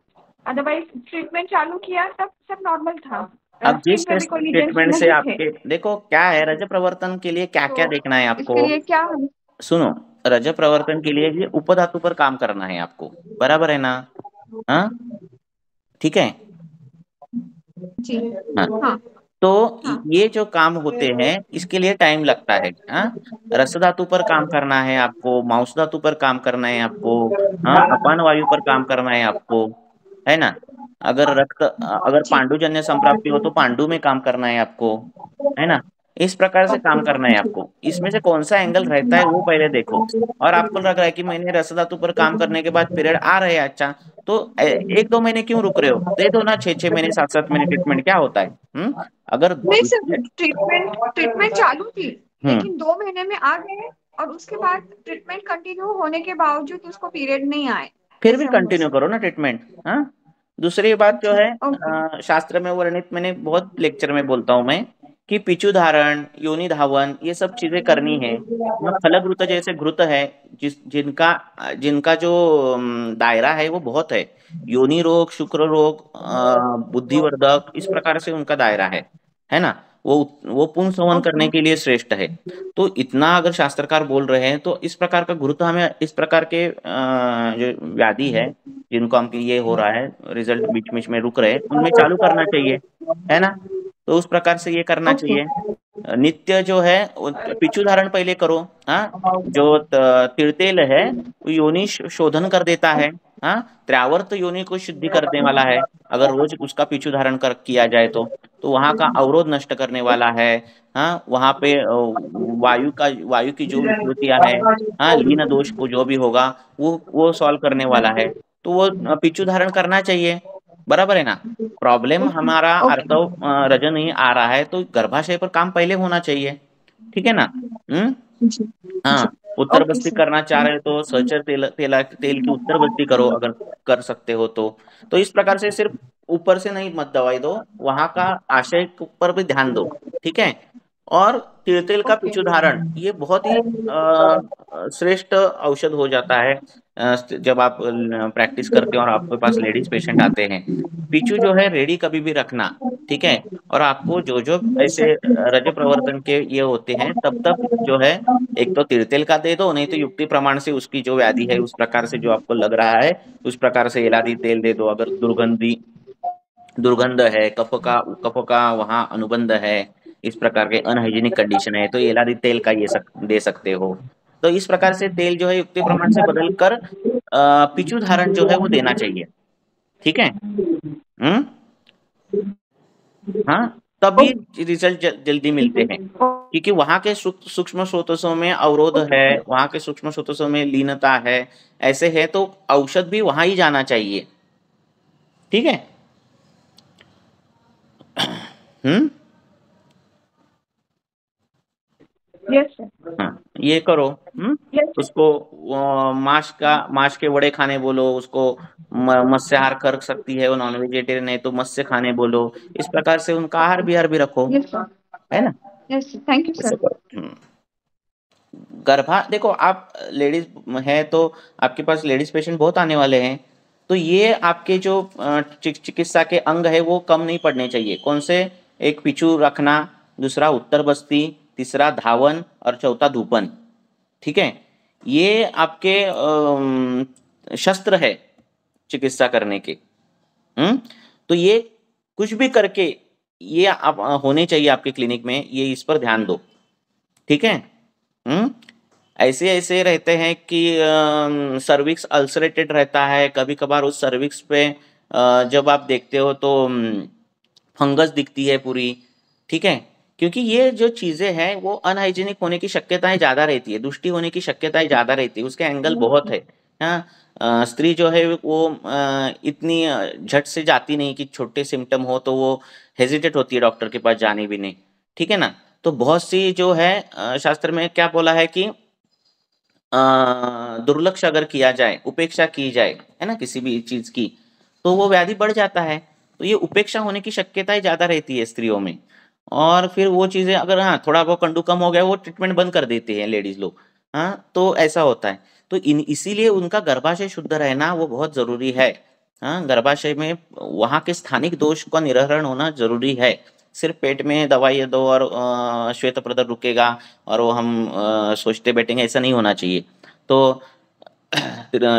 अदरवाइज ट्रीटमेंट चालू किया तब सब नॉर्मल था। अब स्किन जिस पे भी कोई लीजेंस ट्रीटमेंट से नहीं थे। आपके, देखो क्या है, रज प्रवर्तन के लिए क्या क्या तो देखना है इसके आपको। लिए क्या सुनो, रज प्रवर्तन के लिए ये उपधातु पर काम करना है आपको, बराबर है ना। हाँ ठीक है। जी। हाँ हाँ तो हाँ। ये जो काम होते हैं इसके लिए टाइम लगता है। हाँ, रस धातु पर काम करना है आपको, मांस धातु पर काम करना है आपको, हाँ अपान वायु पर काम करना है आपको, है ना। अगर जी। पांडुजन्य संप्राप्ति हो तो पांडु में काम करना है आपको, है ना। इस प्रकार से काम करना है ओके। आपको। इसमें से कौन सा एंगल रहता है वो पहले देखो। और आपको लग रहा है कि मैंने रस धातु पर काम करने के बाद पीरियड आ रहे हैं, अच्छा, तो 1-2 महीने क्यों रुक रहे हो? दे दो ना 6-6 महीने 7-7 महीने ट्रीटमेंट, क्या होता है। अगर नहीं सर, दूसरे, ट्रीटमेंट चालू थी, हम्म लेकिन 2 महीने में आ गए। और उसके बाद ट्रीटमेंट कंटिन्यू होने के बावजूद उसको पीरियड नहीं आए। फिर भी ऐसा हुआ कंटिन्यू सर। करो ना ट्रीटमेंट। हाँ, दूसरी बात जो है, ओके। शास्त्र में वर्णित, मैंने बहुत लेक्चर में बोलता हूं मैं, कि पिचु धारण, योनि धावन, ये सब चीजें करनी है। फलघ्रुत जैसे घृत है, जिनका जिनका जो दायरा है वो बहुत है। योनि रोग, शुक्र रोग, बुद्धिवर्धक, इस प्रकार से उनका दायरा है ना। वो पुंस संवन ओके। करने के लिए श्रेष्ठ है। तो इतना अगर शास्त्रकार बोल रहे हैं तो इस प्रकार का गुरुत्व हमें, इस प्रकार के जो व्याधि है, जिनको हम ये हो रहा है, रिजल्ट बीच बीच में रुक रहे हैं, उनमें चालू करना चाहिए, है ना। तो उस प्रकार से ये करना ओके। चाहिए। नित्य जो है पिछू धारण पहले करो। हाँ, जो तिलतेल है वो योनि शोधन कर देता है। हाँ, त्र्यावर्त योनि को शुद्धि करने वाला है। अगर रोज उसका पिछू धारण कर किया जाए तो वहां का अवरोध नष्ट करने वाला है। हाँ, वहां पे वायु की जो विकृतियां है, हाँ लीन दोष को जो भी होगा वो सॉल्व करने वाला है। तो वो पिछू धारण करना चाहिए, बराबर है ना। प्रॉब्लम हमारा ओके। अर्तव रज नहीं आ रहा है तो गर्भाशय पर काम पहले होना चाहिए, ठीक है ना। हम्म जी। जी। हाँ, उत्तर ओके बस्ती सर। करना चाह रहे हो तो सहचर तेल की उत्तर बस्ती करो, अगर कर सकते हो तो इस प्रकार से सिर्फ ऊपर से नहीं मत दवाई दो, वहां का आशय के ऊपर भी ध्यान दो, ठीक है। और तिल का ओके। पिछुधारण ये बहुत ही श्रेष्ठ औषध हो जाता है। जब आप प्रैक्टिस करते हैं और आपके पास लेडीज पेशेंट आते हैं, पिछू जो है रेडी कभी भी रखना, ठीक है। और आपको जो जो ऐसे रज प्रवर्तन के ये होते हैं तब जो है एक तो तिरतेल का दे दो, नहीं तो युक्ति प्रमाण से उसकी जो व्याधि है उस प्रकार से जो आपको लग रहा है उस प्रकार से एलादी तेल दे दो। अगर दुर्गंध है, कफ का वहाँ अनुबंध है, इस प्रकार के अनहाइजीनिक कंडीशन है, तो एलादी तेल का ये दे सकते हो। तो इस प्रकार से तेल जो है युक्ति प्रमाण से बदल कर पिचु धारण जो है वो देना चाहिए। ठीक है। हाँ, तभी रिजल्ट जल्दी मिलते हैं, क्योंकि वहां के सूक्ष्म स्रोतों में अवरोध है, वहां के सूक्ष्म स्रोतों में लीनता है, ऐसे है तो औषध भी वहां ही जाना चाहिए। ठीक है। हाँ, ये करो। उसको मांस के वड़े खाने बोलो, उसको मत्स्याहार कर सकती है वो, नॉन वेजिटेरियन है तो मत्स्य खाने बोलो। इस प्रकार से उनका आहार विहार भी रखो, है ना। Thank you sir. देखो आप लेडीज है तो आपके पास लेडीज पेशेंट बहुत आने वाले हैं, तो ये आपके जो चिकित्सा के अंग है वो कम नहीं पड़ने चाहिए। कौन से? एक पिचू रखना, दूसरा उत्तर बस्ती, तीसरा धावन और चौथा धूपन। ठीक है। ये आपके शस्त्र है चिकित्सा करने के। तो ये कुछ भी करके ये आप होने चाहिए आपके क्लिनिक में, ये इस पर ध्यान दो। ठीक है। ऐसे ऐसे रहते हैं कि सर्विक्स अल्सरेटेड रहता है, कभी कभार उस सर्विक्स पे जब आप देखते हो तो फंगस दिखती है पूरी। ठीक है। क्योंकि ये जो चीज़ें हैं वो अनहाइजीनिक होने की शक्यताएं ज़्यादा रहती है, दुष्टि होने की शक्यताएं ज़्यादा रहती है, उसके एंगल बहुत है। हाँ, स्त्री जो है वो इतनी झट से जाती नहीं कि छोटे सिम्टम हो तो वो हेजिटेट होती है डॉक्टर के पास जाने भी नहीं। ठीक है ना। तो बहुत सी जो है शास्त्र में क्या बोला है कि दुर्लक्ष्य अगर किया जाए, उपेक्षा की जाए, है ना, किसी भी चीज की, तो वो व्याधि बढ़ जाता है। तो ये उपेक्षा होने की शक्यताएं ज्यादा रहती है स्त्रियों में। और फिर वो चीजें अगर हाँ थोड़ा बहुत कंडू कम हो गया वो ट्रीटमेंट बंद कर देते हैं लेडीज लोग। हाँ, तो ऐसा होता है। तो इसीलिए उनका गर्भाशय शुद्ध रहना वो बहुत जरूरी है। हाँ, गर्भाशय में वहाँ के स्थानिक दोष का निराकरण होना जरूरी है। सिर्फ पेट में दवाई दो और श्वेत प्रदर रुकेगा और वो हम सोचते बैठेंगे, ऐसा नहीं होना चाहिए। तो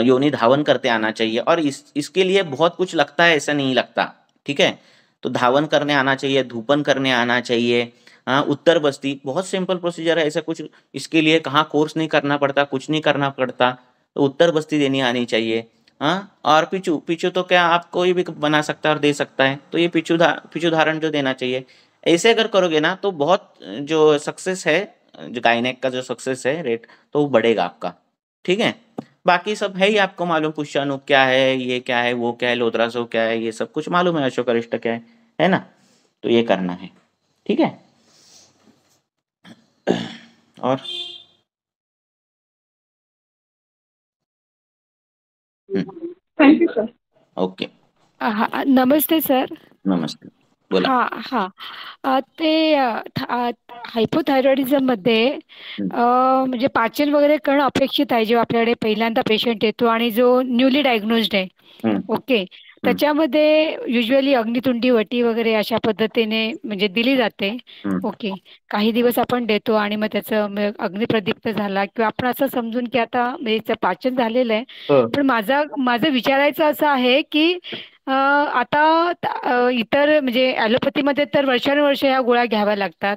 योनि धावन करते आना चाहिए, और इसके लिए बहुत कुछ लगता है, ऐसा नहीं लगता। ठीक है। तो धावन करने आना चाहिए, धूपन करने आना चाहिए। हाँ, उत्तर बस्ती बहुत सिंपल प्रोसीजर है, ऐसा कुछ इसके लिए कहाँ कोर्स नहीं करना पड़ता, कुछ नहीं करना पड़ता। तो उत्तर बस्ती देनी आनी चाहिए। हाँ, और पिचू पिचू तो क्या आप कोई भी बना सकता है और दे सकता है, तो ये पिचू धारण जो देना चाहिए। ऐसे अगर करोगे ना तो बहुत जो सक्सेस है, जो गायनेक का जो सक्सेस है रेट, तो वो बढ़ेगा आपका। ठीक है। बाकी सब है ही आपको मालूम, पुष्यानुक क्या है, ये क्या है, वो क्या है, लोद्रासो क्या है, ये सब कुछ मालूम है, अशोकरिष्ट क्या है ना। तो ये करना है। ठीक है। और थैंक यू सर। ओके, नमस्ते सर. नमस्ते, बोला. ते हायपोथायरॉइडिझम मध्ये म्हणजे पाचन वगैरे करणं अपेक्षित आहे जेव्हा आपल्याकडे पहिल्यांदा पेशंट येतो आणि जो न्यूली डायग्नोज्ड आहे. ओके. त्याच्यामध्ये युजली अग्नितुंडी वटी वगैरे अशा पद्धतीने म्हणजे दिली जाते. ओके. काही दिवस आपण देतो आणि मग त्याचं अग्निप्रदीप्त झाला किंवा आपण असं समजून की आता म्हणजे पाचन झालेलं आहे. पण माझं विचारायचं असं आहे की आता इतर म्हणजे ॲलोपॅथीमध्ये तर वर्षानुवर्ष ह्या गोळ्या घ्याव्या लागतात.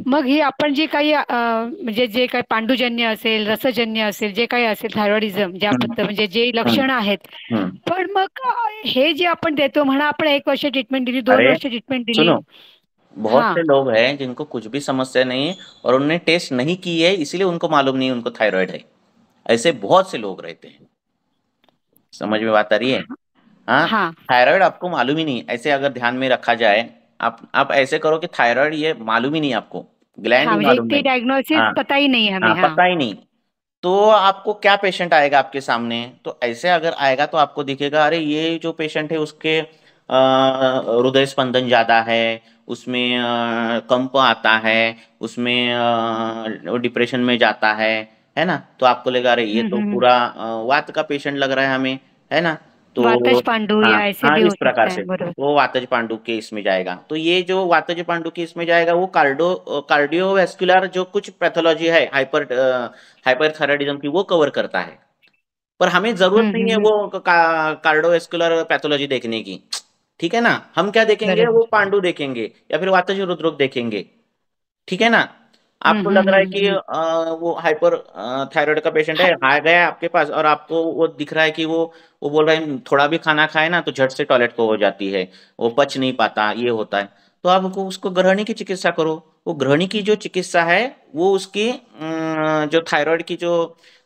मग ही आपण जे काही म्हणजे जे काही पांडुजन्य असेल, रसजन्य असेल, जे काही असेल थायरॉइडिझम ज्या म्हणजे जे लक्षणं आहेत, पण मग हे जे आपण देतो म्हणा, आपण 1 वर्ष ट्रीटमेंट दिली, 2 वर्ष ट्रीटमेंट दिली. सुनो, बहुत से लोग हैं जिनको कुछ भी समस्या नहीं है और उन्होंने टेस्ट नहीं की है, इसलिए उनको मालूम नहीं उनको थायराइड है। ऐसे बहुत से लोग रहते हैं। समझ में बात आ रही है? हाँ, थायराइड आपको मालूम ही नहीं, ऐसे अगर ध्यान में रखा जाए, आप ऐसे करो कि थायराइड ये मालूम ही नहीं आपको, ग्लैंड ही मालूम नहीं, डायग्नोसिस पता ही नहीं हमें, पता ही नहीं, तो आपको क्या पेशेंट आएगा आपके सामने? तो ऐसे अगर आएगा तो आपको दिखेगा अरे ये जो पेशेंट है उसके हृदय स्पंदन ज्यादा है, उसमें कंप आता है, उसमें डिप्रेशन में जाता है ना। तो आपको लगेगा अरे ये तो पूरा वात का पेशेंट लग रहा है हमें, है ना। तो वातज पांडु हाँ या ऐसे हाँ, भी इस हो प्रकार सकता से है, बरोबर। वो वातज पांडु के इसमें जाएगा। तो ये जो वातज पांडु के इसमें जाएगा वो कार्डियोवैस्कुलर जो कुछ पैथोलॉजी है हाइपरथायराइडिज्म की वो कवर करता है। पर हमें जरूरत नहीं है हम्म। वो कार्डियोवैस्कुलर पैथोलॉजी देखने की, ठीक है ना। हम क्या देखेंगे, वो बरोबर। पांडु देखेंगे या फिर वातज रुद्रोक देखेंगे, ठीक है ना। आपको लग रहा है कि वो हाइपर थायराइड का पेशेंट है, आ गया आपके पास और आपको वो दिख रहा है कि वो बोल रहा है थोड़ा भी खाना खाए ना तो झट से टॉयलेट को हो जाती है, वो पच नहीं पाता, ये होता है। तो आप उसको ग्रहणी की चिकित्सा करो। वो ग्रहणी की जो चिकित्सा है वो उसकी जो थायराइड की जो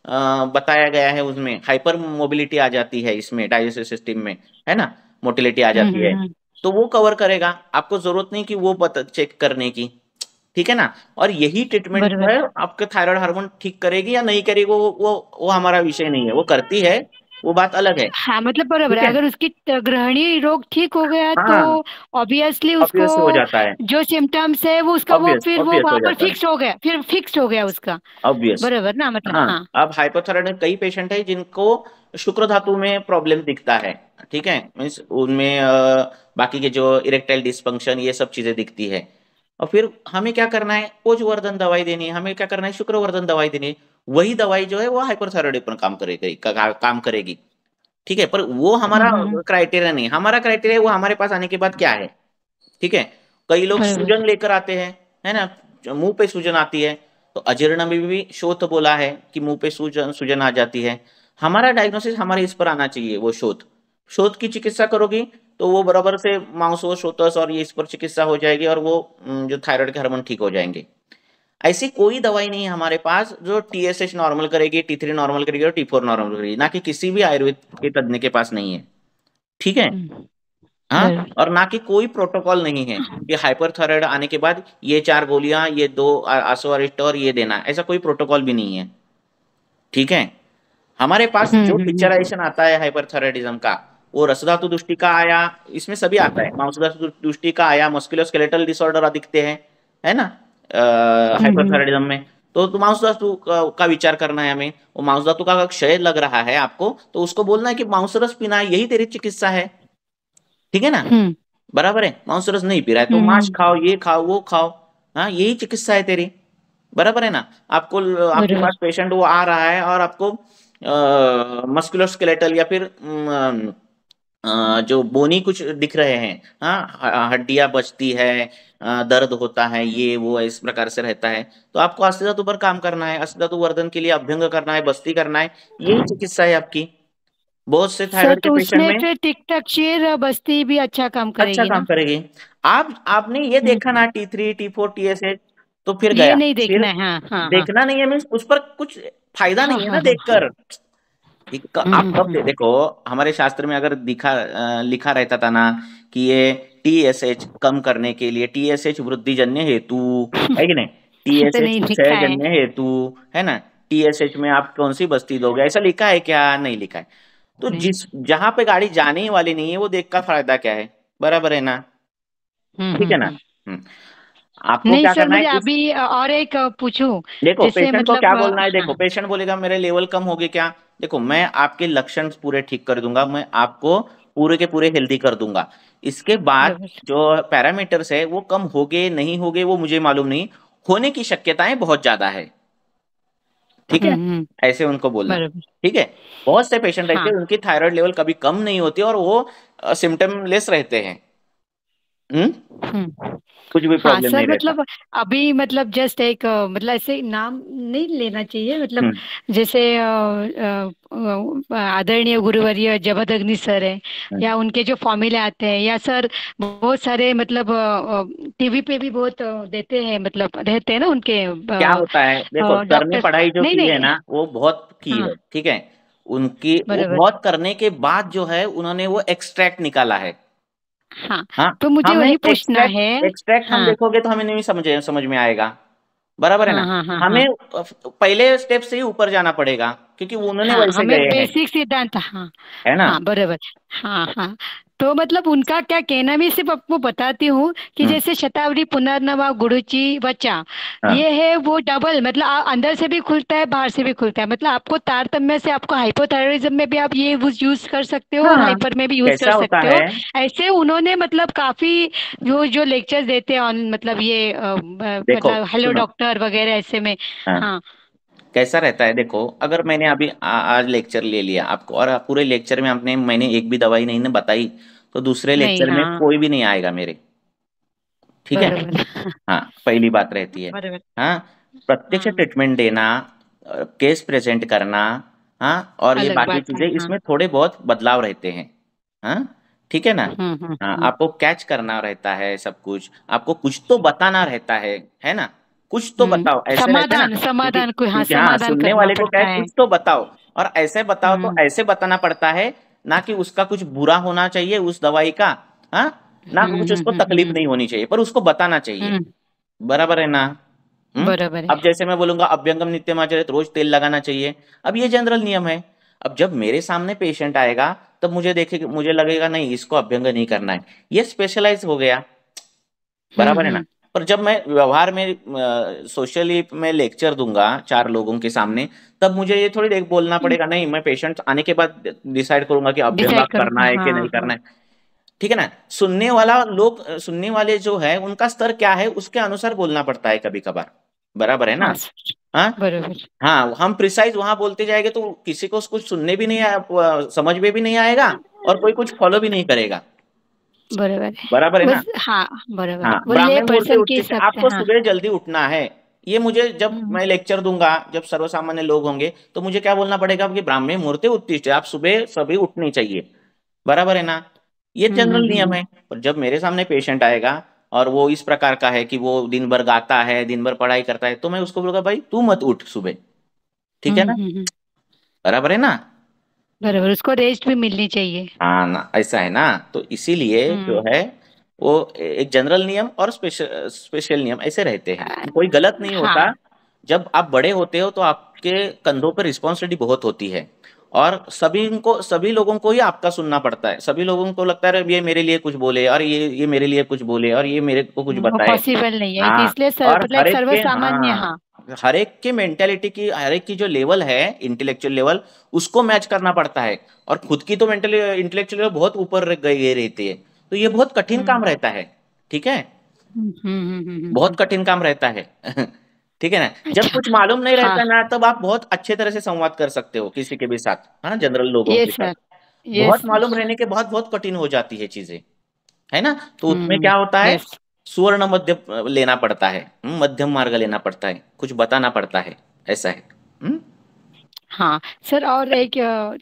बताया गया है उसमें हाइपर मोबिलिटी आ जाती है, इसमें डाइजेस्टिव सिस्टम में, है ना, मोटिलिटी आ जाती है। हम्म। तो वो कवर करेगा, आपको जरूरत नहीं कि वो चेक करने की, ठीक है ना। और यही ट्रीटमेंट जो बरोबर। है आपके थायराइड हार्मोन ठीक करेगी या नहीं करेगी, वो हमारा विषय नहीं है, वो करती है, वो बात अलग है, हाँ, मतलब बरोबर ठीक है, है। अगर उसकी ग्रहणी रोग ठीक हो गया तो हाँ, ऑब्वियसली उसको ऑब्वियस हो जाता है, जो सिम्टम्स है वो उसका वो ऑब्वियस फिर वो ऑब्वियस हो वहां पर जाता है, फिक्स हो गया उसका। ऑब्वियस। बरोबर ना, मतलब हाँ, हाँ। अब हाइपोथायराइड में कई पेशेंट है जिनको शुक्र धातु में प्रॉब्लम दिखता है, ठीक है, मीन्स उनमें बाकी के जो इरेक्टाइल डिस्फंक्शन ये सब चीजें दिखती है। और फिर हमें क्या करना है, कोषवर्धन दवाई देनी है, हमें क्या करना है, शुक्रवर्धन दवाई देनी है। वही दवाई जो है वो हाइपरथायराइड पर काम करेगी, ठीक है। पर वो हमारा हम्म। क्राइटेरिया नहीं, हमारा क्राइटेरिया वो हमारे पास आने के बाद क्या है, ठीक है। कई लोग बरोबर। सूजन लेकर आते हैं, है ना, जो मुंह पे सूजन आती है, तो अजीर्ण में भी शोथ बोला है कि मुंह पे सूजन सूजन आ जाती है। हमारा डायग्नोसिस हमारे इस पर आना चाहिए, वो शोथ शोथ की चिकित्सा करोगी तो वो बराबर से मांस और शोथस और ये इस पर चिकित्सा हो जाएगी और वो जो थायराइड के हार्मोन ठीक हो जाएंगे। ऐसी कोई दवाई नहीं है हमारे पास जो टीएसएच नॉर्मल करेगी, टी3 नॉर्मल करेगी और टी4 नॉर्मल करेगी, ना कि किसी भी आयुर्वेद के तज्ञ के पास नहीं है, ठीक है। हाँ, बरोबर। और ना कि कोई प्रोटोकॉल नहीं है कि हाइपरथायराइड आने के बाद ये 4 गोलियां, ये 2 आसो अरिस्टोर ये देना, ऐसा कोई प्रोटोकॉल भी नहीं है, ठीक है। हमारे पास जो हम्म। पिक्चराइजेशन आता है हाइपरथायराइडिज्म का, वो रसधातु दुष्टि का आया, इसमें सभी आता है, मांसधातु दुष्टि का आया, मस्कुलोस्केलेटल डिसऑर्डर दिखते हैं, है ना, हम्म। हाइपरथायराइडिज्म में। तो मांसधातु का विचार करना है हमें। वो मांसधातु का अगर क्षय लग रहा है आपको तो उसको बोलना है कि मांसरस पीना है, यही तेरी चिकित्सा है, ठीक है ना। हम्म। बराबर है, मांसरस नहीं पी रहा है तो मांस हम्म। खाओ, ये खाओ, वो खाओ, हाँ, यही चिकित्सा है तेरी, बराबर है ना। आपको आपके बरोबर। पास पेशेंट वो आ रहा है और आपको मस्कुलोस्केलेटल या फिर जो बोनी कुछ दिख रहे हैं, हाँ, हड्डियां बचती है, दर्द होता है, ये वो इस प्रकार से रहता है, तो आपको अस्थि धातु पर काम करना है, अस्थि धातु वर्धन के लिए अभ्यंग करना है, बस्ती करना है, यही चिकित्सा है आपकी। बहुत से सर थायराइड के तो पेशेंट उसमें में फिर टिकटक शेर बस्ती भी अच्छा काम अच्छा करेगी काम ना। करेगी। आपने ये हम्म। देखा ना टी3 टी4 टीएसएच, तो फिर ये गया, नहीं फिर देखना है, हाँ हाँ हाँ। देखना नहीं है, मीन्स उस पर कुछ फायदा हाँ नहीं है ना हाँ हाँ। देखकर। ठीक, आप कब हम्म। देखो, हमारे शास्त्र में अगर लिखा रहता था ना कि ये टीएसएच कम करने के लिए, टीएसएच वृद्धिजन्य हेतु, है कि नहीं, तो टीएसएच नहीं लिखा है। क्षयजन्य हेतु, है ना, टीएसएच में आप कौन सी बस्ती दोगे, ऐसा लिखा है क्या, नहीं लिखा है। तो नहीं। जिस जहां पे गाड़ी जाने ही वाली नहीं है वो देख का फायदा क्या है, बराबर है ना, ठीक है ना। हम्म। हम्म, आपको नहीं क्या सर, करना है मुझे इस, अभी और एक पूछूं। देखो जैसे पेशेंट को क्या मतलब बोलना है, देखो हाँ। पेशेंट बोलेगा मेरे लेवल कम हो गए क्या, देखो मैं आपके लक्षण पूरे ठीक कर दूंगा, मैं आपको पूरे के पूरे हेल्दी कर दूंगा। इसके बाद बरोबर। जो पैरामीटर्स है वो कम हो गए नहीं हो गए वो मुझे मालूम नहीं, होने की शक्यताएं बहुत ज्यादा है, ठीक है, ऐसे उनको बोलना है, बरोबर। ठीक है। बहुत से पेशेंट ऐसे हाँ। हैं, उनकी थायराइड लेवल कभी कम नहीं होती और वो सिम्टमलेस रहते हैं, हम्म। कुछ भी हाँ प्रॉब्लम सर, नहीं रहता। मतलब अभी मतलब जस्ट एक मतलब ऐसे नाम नहीं लेना चाहिए, मतलब हम्म जैसे आदरणीय गुरुवर्य जमदग्नि सर है, हम्म। या उनके जो फॉर्मूले आते हैं, या सर बहुत सारे मतलब टीवी पे भी बहुत देते हैं, मतलब रहते हैं ना उनके क्या होता है, देखो सर ने डॉक्टर। पढ़ाई जो नहीं की है नहीं। ना वो बहुत की हाँ। है, ठीक है, उनकी वो बरोबर। बहुत करने के बाद जो है उन्होंने वो एक्सट्रैक्ट निकाला है। हाँ, हाँ, तो मुझे हमें वही पूछना है। एक्सट्रैक्ट एक्सट्रैक्ट हम हाँ देखोगे तो हमें नहीं समझ में आएगा, बराबर है हाँ ना। हाँ हाँ हाँ। हमें पहले स्टेप से ही ऊपर जाना पड़ेगा क्योंकि वो उन्होंने हाँ, वैसे हमें गए हैं, बेसिक सिद्धांत, हाँ। है ना। हाँ बरोबर। हाँ हाँ। तो मतलब उनका क्या कहना, मैं सिर्फ आपको बताती हूँ कि जैसे शतावरी, पुनर्नवा, गुरुची, वचा, ये है वो डबल, मतलब अंदर से भी खुलता है, बाहर से भी खुलता है। मतलब आपको तारतम्य से, आपको हाइपोथायरॉइडिज्म में भी आप ये यूज कर सकते हो और हाँ, हाइपर में भी यूज कैसा कर होता सकते है, हो। ऐसे उन्होंने मतलब काफी जो लेक्चर्स देते हैं ऑन, मतलब ये देखो मतलब हेलो सुनो। डॉक्टर वगैरह ऐसे में। हाँ, हाँ। कैसा रहता है, देखो अगर मैंने अभी आज लेक्चर ले लिया आपको और पूरे लेक्चर में मैंने एक भी दवाई नहीं ने बताई, तो दूसरे नहीं। लेक्चर में हाँ। कोई भी नहीं आएगा मेरे। ठीक है। बरोबर। हाँ, पहली बात रहती है। बरोबर। हाँ, प्रत्यक्ष हाँ, ट्रीटमेंट देना, केस प्रेजेंट करना, हाँ, और ये अलग बाकी बात है। चीजें, हाँ। इसमें थोड़े बहुत बदलाव रहते हैं। हाँ, ठीक है ना। हाँ, हम्म। आपको कैच करना रहता है सब कुछ, आपको कुछ तो बताना रहता है ना। कुछ तो बताओ, ऐसे रहता है ना, समाधान, क्योंकि समाधान कोई, हाँ, क्योंकि हाँ, समाधान सुनने करना वाले को क्या पड़ता है, है। कुछ तो बताओ। और ऐसे बताओ तो हम्म। ऐसे बताना पड़ता है, ना कि उसका कुछ बुरा होना चाहिए उस दवाई का, हाँ, ना कुछ उसको तकलीफ नहीं होनी चाहिए, पर उसको बताना चाहिए। हम्म। बराबर है ना। बरोबर अब है। जैसे मैं बोलूंगा अभ्यंगम नित्यमाचरित रोज तेल लगाना चाहिए, अब ये जनरल नियम है। अब जब मेरे सामने पेशेंट आएगा, तब मुझे लगेगा नहीं, इसको अभ्यंग नहीं करना है, ये स्पेशलाइज हो गया। बराबर है ना। हम्म। पर जब मैं व्यवहार में सोशली मैं लेक्चर दूंगा 4 लोगों के सामने, तब मुझे ये थोड़ी देर बोलना पड़ेगा, नहीं, मैं पेशेंट आने के बाद डिसाइड करूंगा कि अभ्यंग डिसाइड करना करूंगा, है कि हाँ नहीं हाँ। करना है। ठीक है ना। सुनने वाले जो है उनका स्तर क्या है, उसके अनुसार बोलना पड़ता है कभी कभार। बराबर है ना। हाँ हाँ। बरोबर। हाँ, हम प्रिसाइज वहां बोलते जाएंगे तो किसी को कुछ सुनने भी नहीं समझ में भी नहीं आएगा, और कोई कुछ फॉलो भी नहीं करेगा। बरोबर है। बराबर है ना। बस हाँ, बरोबर हाँ, है, वो ले ब्राह्मण मुहूर्ते पर्सन के उत्तिष्ठ, हिसाब से। आपको हाँ। सुबह जल्दी उठना है। ये मुझे जब हम्म। मैं लेक्चर दूंगा, जब सर्वसामान्य लोग होंगे, तो मुझे क्या बोलना पड़ेगा कि ब्राह्मण मुहूर्ते उत्तिष्ठ, आप सुबह सभी उठनी चाहिए। बराबर है ना। ये जनरल नियम हम्म। है। पर जब मेरे सामने पेशेंट आएगा और वो इस प्रकार का है कि वो दिन भर गाता है, दिन भर पढ़ाई करता है, तो मैं उसको बोलूंगा भाई तू मत उठ सुबह। ठीक है ना। हम्म। बराबर है ना। बरोबर, उसको रेस्ट भी मिलनी चाहिए। हाँ ना, ऐसा है ना। तो इसीलिए जो हम्म। है वो एक जनरल नियम और स्पेशल स्पेशल नियम ऐसे रहते हैं, कोई गलत नहीं होता। हाँ। जब आप बड़े होते हो तो आपके कंधों पर रिस्पॉन्सिबिलिटी बहुत होती है, और सभी लोगों को ही आपका सुनना पड़ता है। सभी लोगों को लगता है ये मेरे लिए कुछ बोले, और ये मेरे लिए कुछ बोले, और ये मेरे को कुछ वो बताए। पॉसिबल नहीं है, हाँ, इसलिए और मतलब एक सर्वसामान्य। हाँ। हर एक की मेंटेलिटी की, हर एक की जो लेवल है, इंटेलेक्चुअल लेवल, उसको मैच करना पड़ता है। और खुद की तो मेंटली इंटेलेक्चुअल लेवल बहुत ऊपर गई रहती है, तो ये बहुत कठिन हम्म। काम रहता है। ठीक है। हम्म। बहुत कठिन काम रहता है। ठीक है ना। जब अच्छा। कुछ मालूम नहीं हाँ। रहता ना, तब आप बहुत अच्छे तरह से संवाद कर सकते हो किसी के भी साथ, हाँ, जनरल लोगों के यस साथ। सर। यस बहुत मालूम सर। रहने के बाद बहुत कठिन हो जाती है चीजें, है ना। तो उसमें हम्म। क्या होता है, यस। सुवर्ण मध्य लेना पड़ता है, मध्यम मार्ग लेना पड़ता है, कुछ बताना पड़ता है। ऐसा है। हम्म। हाँ सर, और एक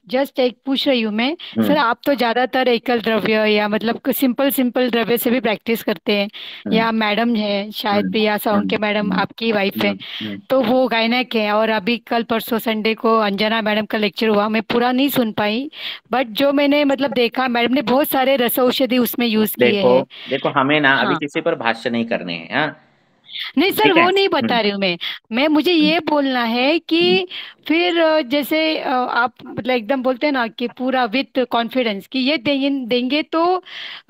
जस्ट एक पूछ रही हूँ मैं। हम्म। सर, आप तो ज्यादातर एकल द्रव्य या मतलब सिंपल सिंपल द्रव्य से भी प्रैक्टिस करते हैं, हम्म। या मैडम है शायद हम्म। प्रिया साउंके मैडम, हम्म। आपकी वाइफ है, हम्म। तो वो गायनेक है। और अभी कल परसों संडे को अंजना मैडम का लेक्चर हुआ, मैं पूरा नहीं सुन पाई, बट जो मैंने मतलब देखा, मैडम ने बहुत सारे रस औषधि उसमें यूज किए देखो हैं। देखो, हमें ना अभी हाँ। किसी पर भाष्य नहीं करने हैं, हाँ। नहीं सर, ठीक है। वो नहीं बता रही हूँ मैं मुझे ये बोलना है हम्म। कि फिर जैसे आप मतलब एकदम बोलते हैं ना कि पूरा विथ कॉन्फिडेंस कि ये देंगे देंगे तो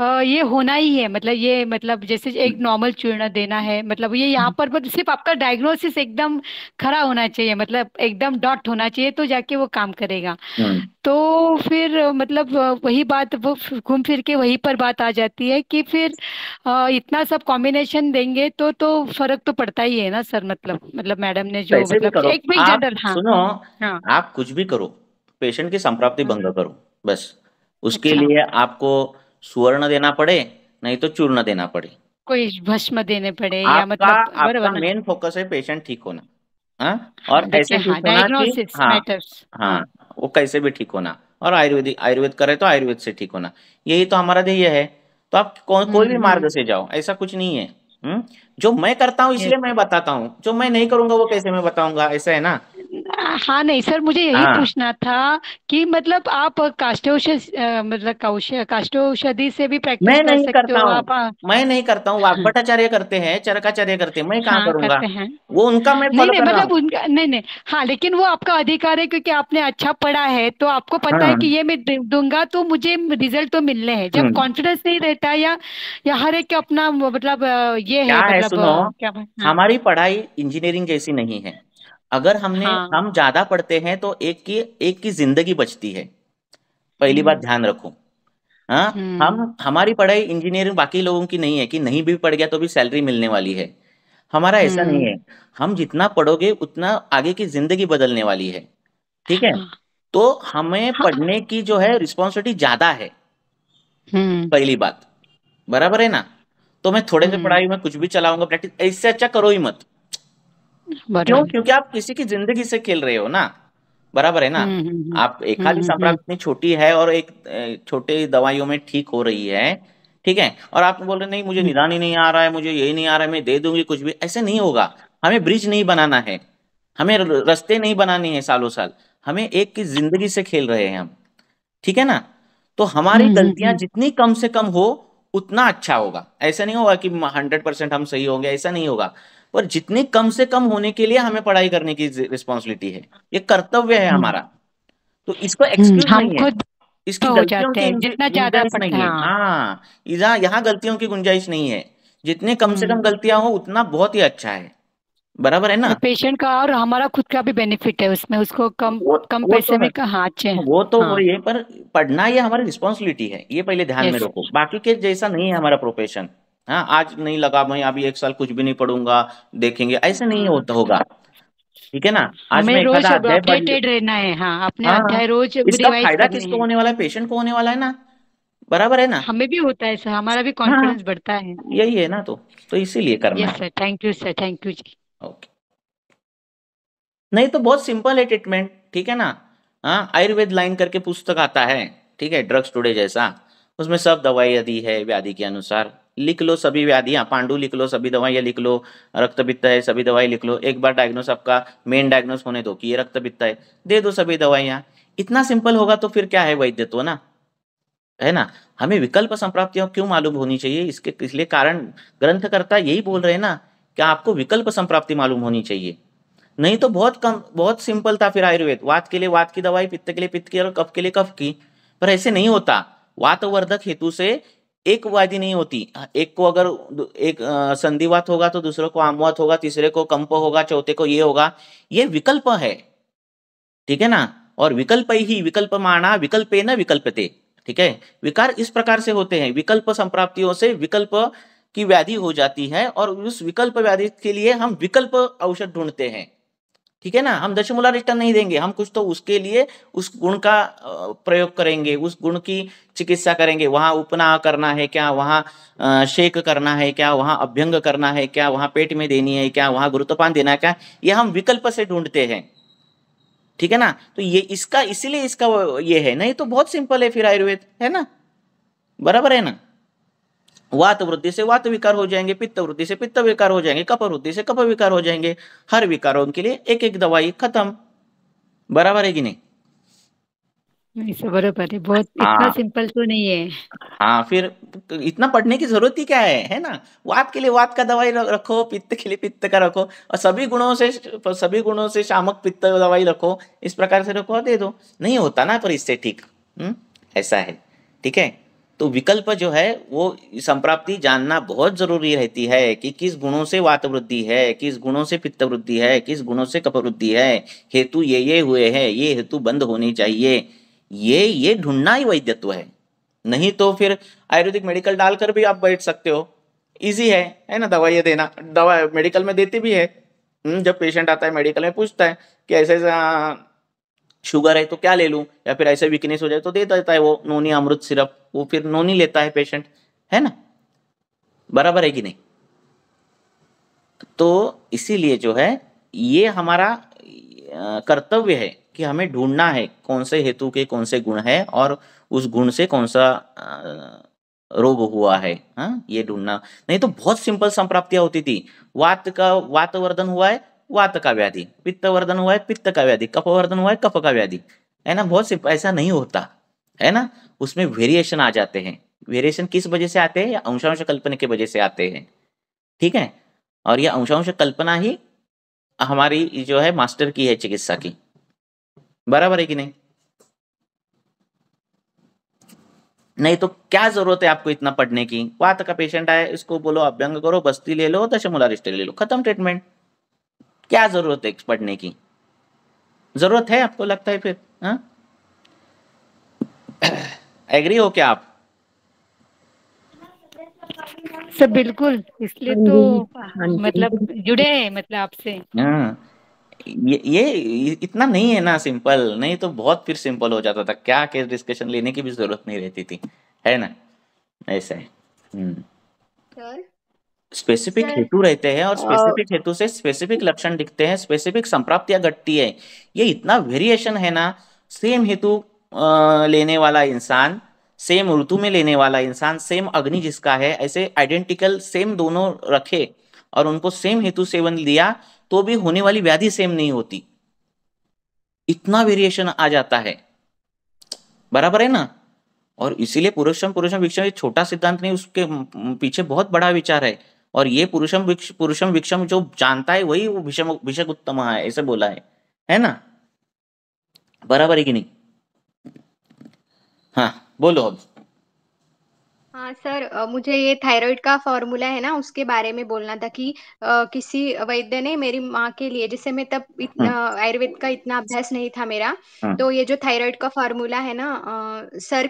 ये होना ही है, मतलब ये मतलब जैसे एक नॉर्मल चूर्ण देना है, मतलब ये यहाँ पर सिर्फ आपका डायग्नोसिस एकदम खरा होना चाहिए, मतलब एकदम डॉट होना चाहिए, तो जाके वो काम करेगा। हम्म। तो फिर मतलब वही बात, वो घूम फिर के वही पर बात आ जाती है कि फिर इतना सब कॉम्बिनेशन देंगे तो फर्क तो पड़ता ही है ना सर, मतलब मैडम ने जो कैसे भी मतलब करो एक भी आप, जनरल। हाँ। सुनो, हाँ। आप कुछ भी करो, पेशेंट की संप्राप्ति हाँ। भंग करो, बस। उसके अच्छा। लिए आपको सुवर्ण देना पड़े, नहीं तो चूर्ण देना पड़े। कोई भस्म देने पड़े या आपका मतलब, बराबर आपका ना। मेन फोकस है पेशेंट ठीक होना। हाँ, और हाँ देखिए, ऐसे हाँ, ठीक होना कि, डायग्नोसिस हाँ, मैटर्स। हाँ, हाँ। वो कैसे भी ठीक होना। और आयुर्वेद करे तो आयुर्वेद से ठीक होना, यही तो हमारा ध्येय है। तो आप कोई भी मार्ग हम्म। से जाओ, ऐसा कुछ नहीं है। जो मैं करता हूँ यस। इसलिए मैं बताता हूँ, जो मैं नहीं करूंगा वो कैसे मैं बताऊंगा, ऐसा है ना। हाँ नहीं सर, मुझे यही हाँ, पूछना था कि मतलब आप काष्ठौषधि से भी प्रैक्टिस मैं कर नहीं सकते करता हो हूँ, आप। मैं नहीं करता हूँ, हाँ वाग्भटाचार्य करते हैं, चरकाचार्य करते हैं, मैं कहाँ हाँ करूंगा? करते हैं। वो उनका मैं नहीं फॉलो नहीं कर रहा मतलब हूँ। उनका नहीं नहीं, हाँ लेकिन वो आपका अधिकार है क्योंकि आपने अच्छा पढ़ा है तो आपको पता है हाँ। कि ये मैं दूंगा तो मुझे रिजल्ट तो मिलने हैं। जब हम्म। कॉन्फिडेंस नहीं रहता या हर एक का अपना मतलब ये क्या है है मतलब सुनो, क्या हाँ हमारी पढ़ाई इंजीनियरिंग जैसी नहीं है। अगर हाँ। हम ज्यादा पढ़ते हैं तो एक की जिंदगी बचती है। पहली बात हम्म ध्यान रखो। हाँ, हम्म हमारी पढ़ाई इंजीनियरिंग बाकी लोगों की नहीं है कि नहीं भी पढ़ गया तो भी सैलरी मिलने वाली है। हमारा ऐसा नहीं हम्म है। हम जितना पढ़ोगे उतना आगे की जिंदगी बदलने वाली है। ठीक है। हाँ तो हमें हाँ। पढ़ने की जो है रिस्पॉन्सिबिलिटी ज्यादा है। हम्म पहली बात, बराबर है ना? तो मैं थोड़े से हम्म पढ़ाई में कुछ भी चलाऊंगा प्रैक्टिस, इससे अच्छा करो ही मत। क्यों? बराबर। क्योंकि आप किसी की जिंदगी से खेल रहे हो ना। बराबर है ना? आप एक आधी संप्राप्त इतनी छोटी है और एक छोटे दवाइयों में ठीक हो रही है। ठीक है, और आप बोल रहे नहीं मुझे हम्म निदान ही नहीं आ रहा है, मुझे यही नहीं आ रहा है, मैं दे दूंगी कुछ भी, ऐसे नहीं होगा। हमें ब्रिज नहीं बनाना है, हमें रास्ते नहीं बनाने हैं सालों साल, हमें एक की जिंदगी से खेल रहे हैं हम। ठीक है ना? तो हमारी गलतियां हम्म। जितनी कम से कम हो उतना अच्छा होगा। ऐसा नहीं होगा कि 100% हम सही होंगे, ऐसा नहीं होगा। पर जितनी कम से कम होने के लिए हमें पढ़ाई करने की रिस्पॉन्सिबिलिटी है, ये कर्तव्य है हम्म हमारा। तो इसको एक्सक्यूज हम नहीं है, खुद इसकी हो गलतियों जाते की हैं जितना ज्यादा गुंजाइश पढ़ते नहीं हैं। है। हाँ। हाँ, यहाँ यहाँ गलतियों की गुंजाइश नहीं है। जितने कम से कम हम्म गलतियां हो उतना बहुत ही अच्छा है। बराबर है ना? और पेशेंट का और हमारा खुद का भी बेनिफिट है उसमें, उसको कम वो कम वो तो पैसे है, में हाँ अच्छे। वो तो हाँ वही है, पर पढ़ना ये हमारी रिस्पॉन्सिबिलिटी है, ये पहले ध्यान में यस। रखो। बाकी के जैसा नहीं है हमारा प्रोफेशन। हाँ, आज नहीं लगा मैं अभी एक साल कुछ भी नहीं पढ़ूंगा, देखेंगे, ऐसे नहीं हाँ होता होगा। ठीक है ना? आज हमें मैं एक रोज आधा अध्याय पढ़ लिया। अपडेटेड रहना है। हाँ अपने हाँ, अध्याय रोज इसका रिवाइज फायदा करने किसको हैं। होने वाला है? पेशेंट को होने वाला है ना। बराबर है ना? हमें भी होता है सर, हमारा भी हाँ, कॉन्फिडेंस बढ़ता है। यही है ना। तो इसीलिए करना यस है। Sir, thank you sir, thank you ji. Okay. नहीं तो बहुत सिंपल है ट्रीटमेंट। ठीक है ना? हाँ, आयुर्वेद लाइन करके पुस्तक आता है। ठीक है, ड्रग्स टुडे जैसा। उसमें सब दवाइयाँ दी है व्याधि के अनुसार। लिख लो सभी व्याधियाँ, पांडु लिख लो, सभी दवाइयाँ लिख लो। रक्त पित्त है, सभी दवाई लिख लो। एक बार डायग्नोस आपका मेन डायग्नोस होने दो कि ये रक्त पित्त है, दे दो सभी दवाइयाँ। इतना सिंपल होगा तो फिर क्या है वैद्यत्व ना। है ना? हमें विकल्प संप्राप्तियां क्यों मालूम होनी चाहिए, इसके इसलिए कारण ग्रंथकर्ता यही बोल रहे हैं ना कि आपको विकल्प संप्राप्ति मालूम होनी चाहिए। नहीं तो बहुत कम, बहुत सिंपल था फिर आयुर्वेद, वात के लिए वात की दवाई, पित्त के लिए पित्त की और कफ के लिए कफ की। पर ऐसे नहीं होता। वातवर्धक हेतु से एक व्याधि नहीं होती। एक को अगर एक संधिवात होगा तो दूसरे को आमवात होगा, तीसरे को कंप होगा, चौथे को ये होगा। ये विकल्प है। ठीक है ना? और विकल्प ही विकल्प माना विकल्पे न विकल्पते। ठीक है, विकार इस प्रकार से होते हैं, विकल्प संप्राप्तियों से विकल्प की व्याधि हो जाती है और उस विकल्प व्याधि के लिए हम विकल्प औषध ढूंढते हैं। ठीक है ना? हम दशमूलारिष्टन नहीं देंगे, हम कुछ तो उसके लिए उस गुण का प्रयोग करेंगे, उस गुण की चिकित्सा करेंगे। वहां उपनाह करना है क्या, वहां शेक करना है क्या, वहां अभ्यंग करना है क्या, वहां पेट में देनी है क्या, वहां गुरुत्वपान देना है क्या, ये हम विकल्प से ढूंढते हैं। ठीक है ना? तो ये इसका इसीलिए इसका ये है, नहीं तो बहुत सिंपल है फिर आयुर्वेद, है ना? बराबर है ना? वात वृद्धि से वात विकार हो जाएंगे, पित्त वृद्धि से पित्त विकार हो जाएंगे, कफ वृद्धि से कफ विकार हो जाएंगे। हर विकारों के लिए एक एक दवाई, खत्म। बराबर है कि नहीं? नहीं सर बरोबर है, बहुत इतना हाँ। सिंपल तो नहीं है। हाँ, फिर इतना पढ़ने की जरूरत ही क्या है ना? वात के लिए वात का दवाई रखो, पित्त के लिए पित्त का रखो, और सभी गुणों से शामक पित्त दवाई रखो, इस प्रकार से रखो, दे दो। नहीं होता ना पर इससे ठीक। ऐसा है। ठीक है। तो विकल्प जो है वो संप्राप्ति जानना बहुत जरूरी रहती है कि किस गुणों से वात वृद्धि है, किस गुणों से पित्त वृद्धि है, किस गुणों से कफ वृद्धि है। हेतु ये हुए हैं, ये हेतु बंद होने चाहिए। ये ढूंढना ही वैद्यत्व है। नहीं तो फिर आयुर्वेदिक मेडिकल डालकर भी आप बैठ सकते हो। इजी है ना? दवाइयाँ देना, दवा मेडिकल में देते भी है। जब पेशेंट आता है मेडिकल में पूछता है कि ऐसे शुगर है तो क्या ले लूं, या फिर ऐसे वीकनेस हो जाए तो दे देता है वो नोनी अमृत सिरप, वो फिर नोनी लेता है पेशेंट। है ना? बराबर है कि नहीं? तो इसीलिए जो है ये हमारा कर्तव्य है कि हमें ढूंढना है कौन से हेतु के कौन से गुण है और उस गुण से कौन सा रोग हुआ है। हाँ, ये ढूंढना। नहीं तो बहुत सिंपल संप्राप्तियां होती थी। वातवर्धन हुआ है वात का व्याधि, पित्तवर्धन हुआ है पित्त का व्याधि, कफवर्धन हुआ है कफ का व्याधि, है ना। बहुत सिंपल, ऐसा नहीं होता है ना, उसमें वेरिएशन आ जाते हैं। वेरिएशन किस वजह से आते हैं? या अंशांश कल्पना की वजह से आते हैं, ठीक है। और ये अंशांश कल्पना ही हमारी जो है मास्टर की है चिकित्सा की, बराबर है कि नहीं? नहीं तो क्या जरूरत है आपको इतना पढ़ने की? वात का पेशेंट आए, इसको बोलो अभ्यंग करो, बस्ती ले लो, दशमूलारिष्ट ले लो, खत्म ट्रीटमेंट। क्या जरूरत है पढ़ने की? जरूरत है आपको लगता है फिर? हाँ, एग्री हो क्या आप? सब बिल्कुल, इसलिए हाँ तो जी, हाँ मतलब जी। जुड़े हैं मतलब आपसे। हाँ, ये इतना नहीं है ना सिंपल, नहीं तो बहुत फिर सिंपल हो जाता था, क्या केस डिस्कशन लेने की भी जरूरत नहीं रहती थी, है ना। ऐसा है। सर स्पेसिफिक सर हेतु रहते हैं और अ, स्पेसिफिक हेतु से स्पेसिफिक लक्षण दिखते हैं, स्पेसिफिक संप्राप्तियां घटती है। ये इतना वेरिएशन है ना, सेम हेतु लेने वाला इंसान, सेम ऋतु में लेने वाला इंसान, सेम अग्नि जिसका है, ऐसे आइडेंटिकल सेम दोनों रखे और उनको सेम हेतु सेवन दिया तो भी होने वाली व्याधि सेम नहीं होती, इतना वेरिएशन आ जाता है, बराबर है ना। और इसीलिए पुरुषम पुरुषम विक्षम ये छोटा सिद्धांत नहीं, उसके पीछे बहुत बड़ा विचार है। और ये पुरुषम विक्षम जो जानता है वही वो विषम विषक उत्तम है, ऐसे बोला है ना, बराबर है कि नहीं? हाँ बोलो अब। हाँ सर, मुझे ये थायराइड का फॉर्मूला है ना उसके बारे में बोलना था कि किसी वैद्य ने मेरी माँ के लिए, जिससे मैं तब आयुर्वेद का इतना अभ्यास नहीं था मेरा, तो ये जो थायराइड का फॉर्मूला है ना, सर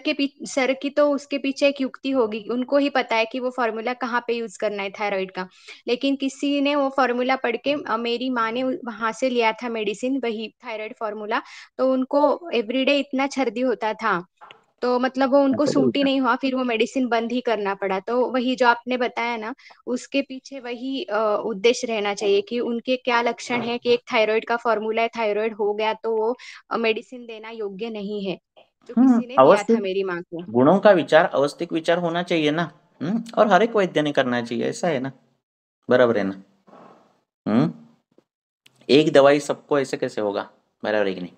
की तो उसके पीछे एक युक्ति होगी, उनको ही पता है कि वो फॉर्मूला कहाँ पे यूज करना है थायराइड का। लेकिन किसी ने वो फॉर्मूला पढ़ के, मेरी माँ ने वहां से लिया था मेडिसिन, वही थायराइड फॉर्मूला, तो उनको एवरीडे इतना सर्दी होता था, तो मतलब वो उनको सूट ही नहीं हुआ, फिर वो मेडिसिन बंद ही करना पड़ा। तो वही जो आपने बताया ना, उसके पीछे वही उद्देश्य रहना चाहिए कि उनके क्या लक्षण है, कि एक थायराइड का फॉर्मूला है, थायराइड हो गया तो वो मेडिसिन देना योग्य नहीं है, जो किसी ने दिया था अवस्थित मेरी माँ को। गुणों का विचार, अवस्थिक विचार होना चाहिए ना। और हर एक वैद्य ने करना चाहिए, ऐसा है ना, बराबर है ना। एक दवाई सबको ऐसे कैसे होगा, बराबर है कि नहीं?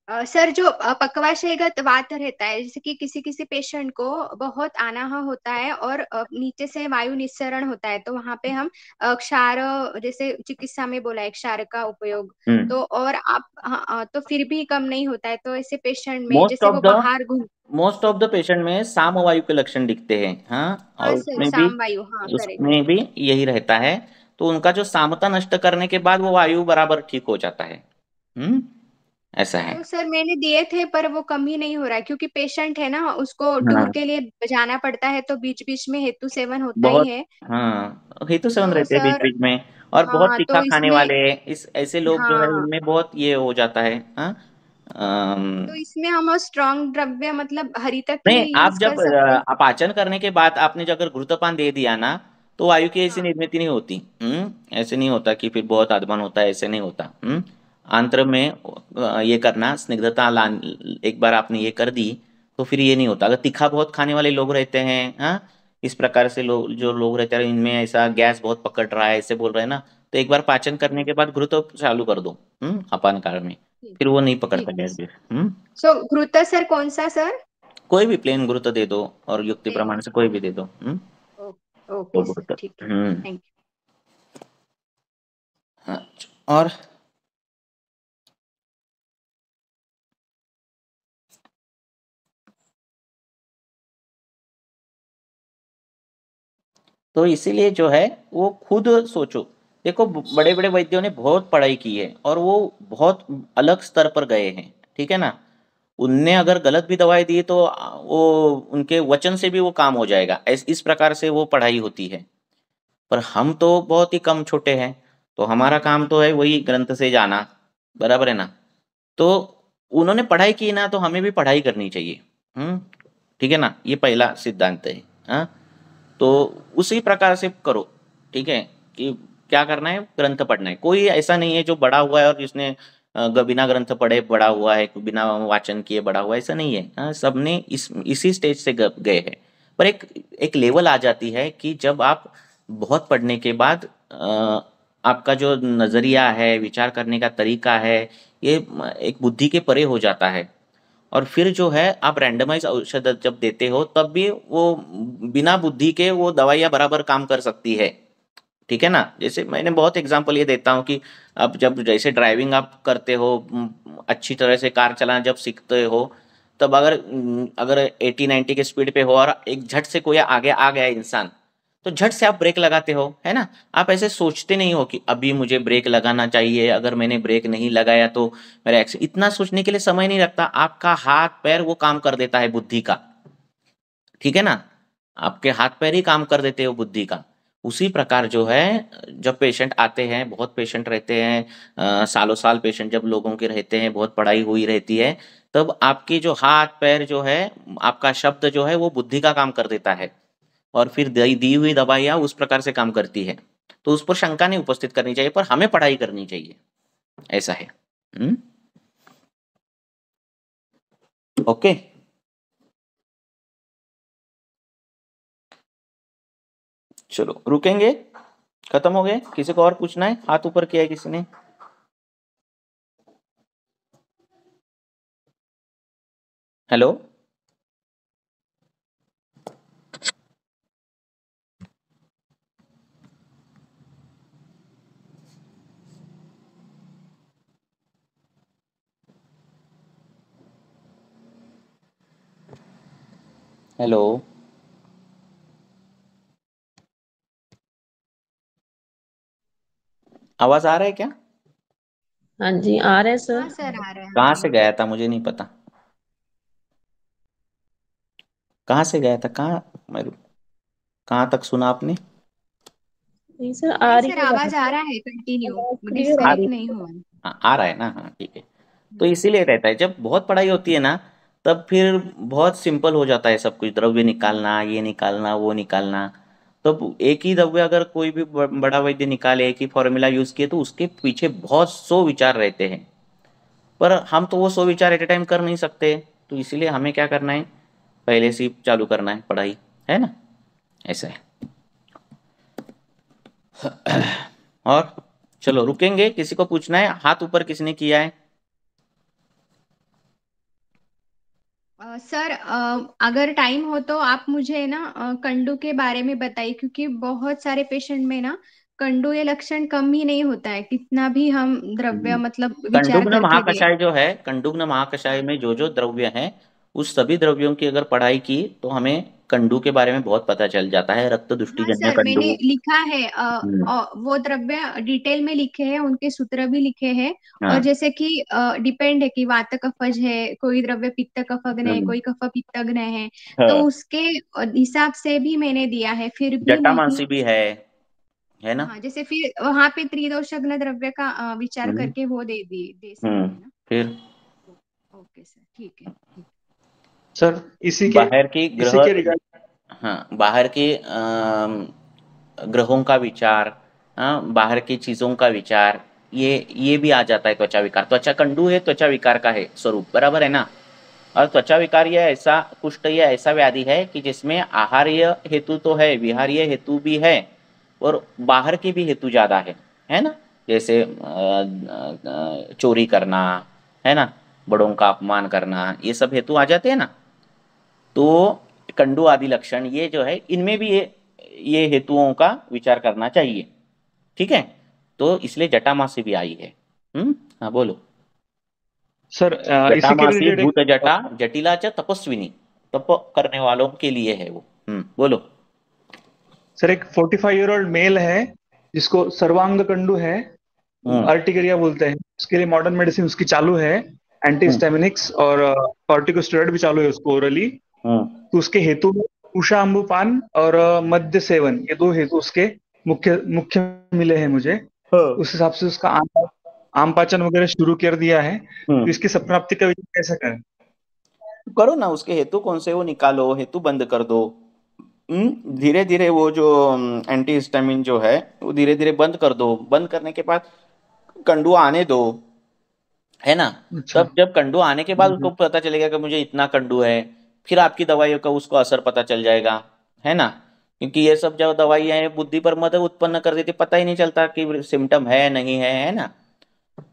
सर, जो पक्वाशयगत वात रहता है, जैसे कि किसी किसी पेशेंट को बहुत आनाह होता है और नीचे से वायु निस्सरण होता है, तो वहां पे हम क्षार, जैसे चिकित्सा में बोला है क्षार का उपयोग, तो और आप तो फिर भी कम नहीं होता है, तो ऐसे पेशेंट में मोस्ट जैसे ऑफ वो द बाहर घूम। मोस्ट ऑफ द पेशेंट में सामवायु के लक्षण दिखते हैं, हाँ, हाँ और सर, उसमें भी साम वायु, हाँ करेक्ट। उसमें भी यही रहता है। तो उनका जो सामता नष्ट करने के बाद वो वायु बराबर ठीक हो जाता है। ऐसा है। तो सर मैंने दिए थे पर वो कम ही नहीं हो रहा है, क्योंकि पेशेंट है ना, उसको टूर हाँ, के लिए जाना पड़ता है, तो बीच बीच में हेतु सेवन होता ही बहुत, है। हाँ, हेतु सेवन तो रहते हैं बीच सर, बीच में। और बहुत हाँ तीखा तो खाने इसमें, वाले, इस ऐसे लोग जो है हाँ इनमें बहुत ये हो जाता है, हाँ। तो इसमें हम स्ट्रॉन्ग द्रव्य मतलब हरितक ही नहीं, आप यूज कर जब सकते हैं। अपाचन करने के बाद आपने जो अगर घृतपान दे दिया ना, तो वायु की ऐसी हाँ निर्मित नहीं होती। ऐसे नहीं होता कि फिर बहुत आदमन होता है, ऐसे नहीं होता। आंत्र में ये करना, स्निग्धता लान, एक बार आपने ये कर दी तो फिर ये नहीं होता। अगर तीखा बहुत खाने वाले लोग रहते हैं, हाँ, इस प्रकार से लोग जो लोग रहते हैं इनमें ऐसा गैस बहुत पकड़ रहा है ऐसे बोल रहे हैं ना, तो एक बार पाचन करने के बाद घृत चालू कर दो, अपान काल में, ठीक, फिर वो नहीं पकड़ता ठीक है। गैस भी। हम्म सो घृत सर कौन सा सर? कोई भी प्लेन गुरु तो दे दो, और युक्ति प्लेन। प्रमाण से कोई भी दे दो। तो ओके सर, गुरु ठीक है। हम्म थैंक हाँ, और तो इसीलिए जो है वो खुद सोचो। देखो बड़े बड़े वैद्यों ने बहुत पढ़ाई की है और वो बहुत अलग स्तर पर गए हैं, ठीक है ना। उनने अगर गलत भी दवाई दी तो वो उनके वचन से भी वो काम हो जाएगा, इस प्रकार से वो पढ़ाई होती है। पर हम तो बहुत ही कम छोटे हैं, तो हमारा काम तो है वही ग्रंथ से जाना, बराबर है ना। तो उन्होंने पढ़ाई की ना, तो हमें भी पढ़ाई करनी चाहिए। ठीक है ना, ये पहला सिद्धांत है। हाँ, तो उसी प्रकार से करो, ठीक है, कि क्या करना है, ग्रंथ पढ़ना है। कोई ऐसा नहीं है जो बड़ा हुआ है और जिसने बिना ग्रंथ पढ़े बड़ा हुआ है, बिना वाचन किए बड़ा हुआ है, ऐसा नहीं है। हाँ, सबने इसी स्टेज से गए हैं। पर एक एक लेवल आ जाती है कि जब आप बहुत पढ़ने के बाद आपका जो नज़रिया है, विचार करने का तरीका है, ये एक बुद्धि के परे हो जाता है। और फिर जो है आप रैंडमाइज़ औषध जब देते हो तब भी वो बिना बुद्धि के वो दवाइयाँ बराबर काम कर सकती है। ठीक है ना? जैसे मैंने बहुत एग्ज़ाम्पल ये देता हूँ कि अब जब जैसे ड्राइविंग आप करते हो, अच्छी तरह से कार चलाना जब सीखते हो, तब अगर 80-90 की स्पीड पे हो और एक झट से कोई आगे आ गया इंसान, तो झट से आप ब्रेक लगाते हो, है ना? आप ऐसे सोचते नहीं हो कि अभी मुझे ब्रेक लगाना चाहिए, अगर मैंने ब्रेक नहीं लगाया तो मेरा इतना सोचने के लिए समय नहीं लगता। आपका हाथ-पैर वो काम कर देता है बुद्धि का। ठीक है ना? आपके हाथ-पैर ही काम कर देते हो बुद्धि का। उसी प्रकार जो है जब पेशेंट आते हैं, बहुत पेशेंट रहते हैं, सालों-साल पेशेंट जब लोगों के रहते हैं, बहुत पढ़ाई हुई रहती है, तब आपके जो हाथ-पैर जो है, आपका शब्द जो है वो बुद्धि का काम कर देता है और फिर दी दी हुई दवाइयाँ उस प्रकार से काम करती है। तो उस पर शंका नहीं उपस्थित करनी चाहिए, पर हमें पढ़ाई करनी चाहिए। ऐसा है। ओके। चलो रुकेंगे, खत्म हो गए। किसी को और पूछना है? हाथ ऊपर किया है किसी ने? हेलो, हेलो, आवाज आ रहा है क्या? हाँ जी, आ रहे हैं सर। हाँ सर, आ रहा है। कहाँ से गया था मुझे नहीं पता। कहाँ से गया था? कहाँ तक सुना आपने? नहीं सर, आ नहीं रही सर, है आवाज आ आवाज। रहा है, कंटिन्यू, आवाज क्लियर आ आ, रही डिस्कनेक्ट नहीं हुआ। आ रहा है ना? हाँ ठीक है। तो इसीलिए रहता है, जब बहुत पढ़ाई होती है ना, तब फिर बहुत सिंपल हो जाता है सब कुछ, द्रव्य निकालना, ये निकालना, वो निकालना। तो एक ही द्रव्य अगर कोई भी बड़ा वैद्य निकाले, एक ही फॉर्मूला यूज किए, तो उसके पीछे बहुत 100 विचार रहते हैं। पर हम तो वो 100 विचार एट ए टाइम कर नहीं सकते, तो इसीलिए हमें क्या करना है, पहले से ही चालू करना है पढ़ाई, है ना? ऐसा है। और चलो रुकेंगे, किसी को पूछना है? हाथ ऊपर किसने किया है? सर, अगर टाइम हो तो आप मुझे ना कंडू के बारे में बताइए, क्योंकि बहुत सारे पेशेंट में ना कंडू ये लक्षण कम ही नहीं होता है, कितना भी हम द्रव्य मतलब विचार कंडुग्न करके दे। महाकषाय जो है, कंडुग्न महाकषाय में जो जो द्रव्य हैं, उस सभी द्रव्यों की अगर पढ़ाई की तो हमें कंडू के बारे में बहुत पता चल जाता है। रक्त हाँ दुष्टिजन्य सर, मैंने कंडू। लिखा है, हम्म, वो द्रव्य डिटेल में लिखे हैं, उनके सूत्र भी लिखे हैं। और हाँ। जैसे कि डिपेंड है कि वात कफज है, कोई द्रव्य पित्त कफग्न है, हम्म, कोई कफ पित्तग्न है, तो हाँ। उसके हिसाब से भी मैंने दिया है, फिर भी नहीं। जटामांसी भी है ना? हाँ, जैसे फिर वहां पे त्रिदोषग्न द्रव्य का विचार हम्म, करके वो दे सकते हैं ना। फिर ओके सर, ठीक है। सर बाहर की इसी ग्रह, के रिगार्ड हाँ, बाहर के ग्रहों का विचार, हाँ, बाहर की चीजों का विचार, ये भी आ जाता है त्वचा विकार। त्वचा कंडू है, त्वचा विकार का है स्वरूप, बराबर है ना? और त्वचा विकार यह ऐसा कुष्ठ या ऐसा व्याधि है कि जिसमें आहार्य हेतु तो है, विहार्य हेतु भी है, और बाहर के भी हेतु ज्यादा है ना? जैसे चोरी करना, है ना, बड़ों का अपमान करना, ये सब हेतु आ जाते हैं ना। तो कंडू आदि लक्षण ये जो है, इनमें भी ये हेतुओं का विचार करना चाहिए। ठीक है? तो इसलिए जटामासी भी आई है। हाँ बोलो। सर इसी के जटामासी रिलेटेड भूत एक जटा जटिला च तपस्विनी, तप करने वालों के लिए है वो। बोलो। सर, एक 45 ईयर ओल्ड मेल है जिसको सर्वांग कंडू है, अर्टिकेरिया बोलते हैं। उसके लिए मॉडर्न मेडिसिन उसकी चालू है, एंटीहिस्टामिनिक्स और कॉर्टिकोस्टेरॉइड भी चालू है उसको ओरली। तो उसके हेतु में उषा अम्बुपान और मद्य सेवन, ये दो हेतु उसके मुख्य मुख्य मिले हैं मुझे। उस हिसाब से उसका आम पाचन वगैरह शुरू कर दिया है। तो इसकी संप्राप्ति का विचार कैसे करें? करो ना, उसके हेतु कौन से वो निकालो, हेतु बंद कर दो। धीरे धीरे वो जो एंटी हिस्टामिन जो है वो धीरे धीरे बंद कर दो। बंद करने के बाद कंडू आने दो, है ना? अच्छा। तब जब कंडू आने के बाद उसको पता चलेगा कि मुझे इतना कंडू है, फिर आपकी दवाइयों का उसको असर पता चल जाएगा, है ना? क्योंकि ये सब जो दवाइयाँ हैं बुद्धि पर मद उत्पन्न कर देती, पता ही नहीं चलता कि सिम्टम है नहीं है ना।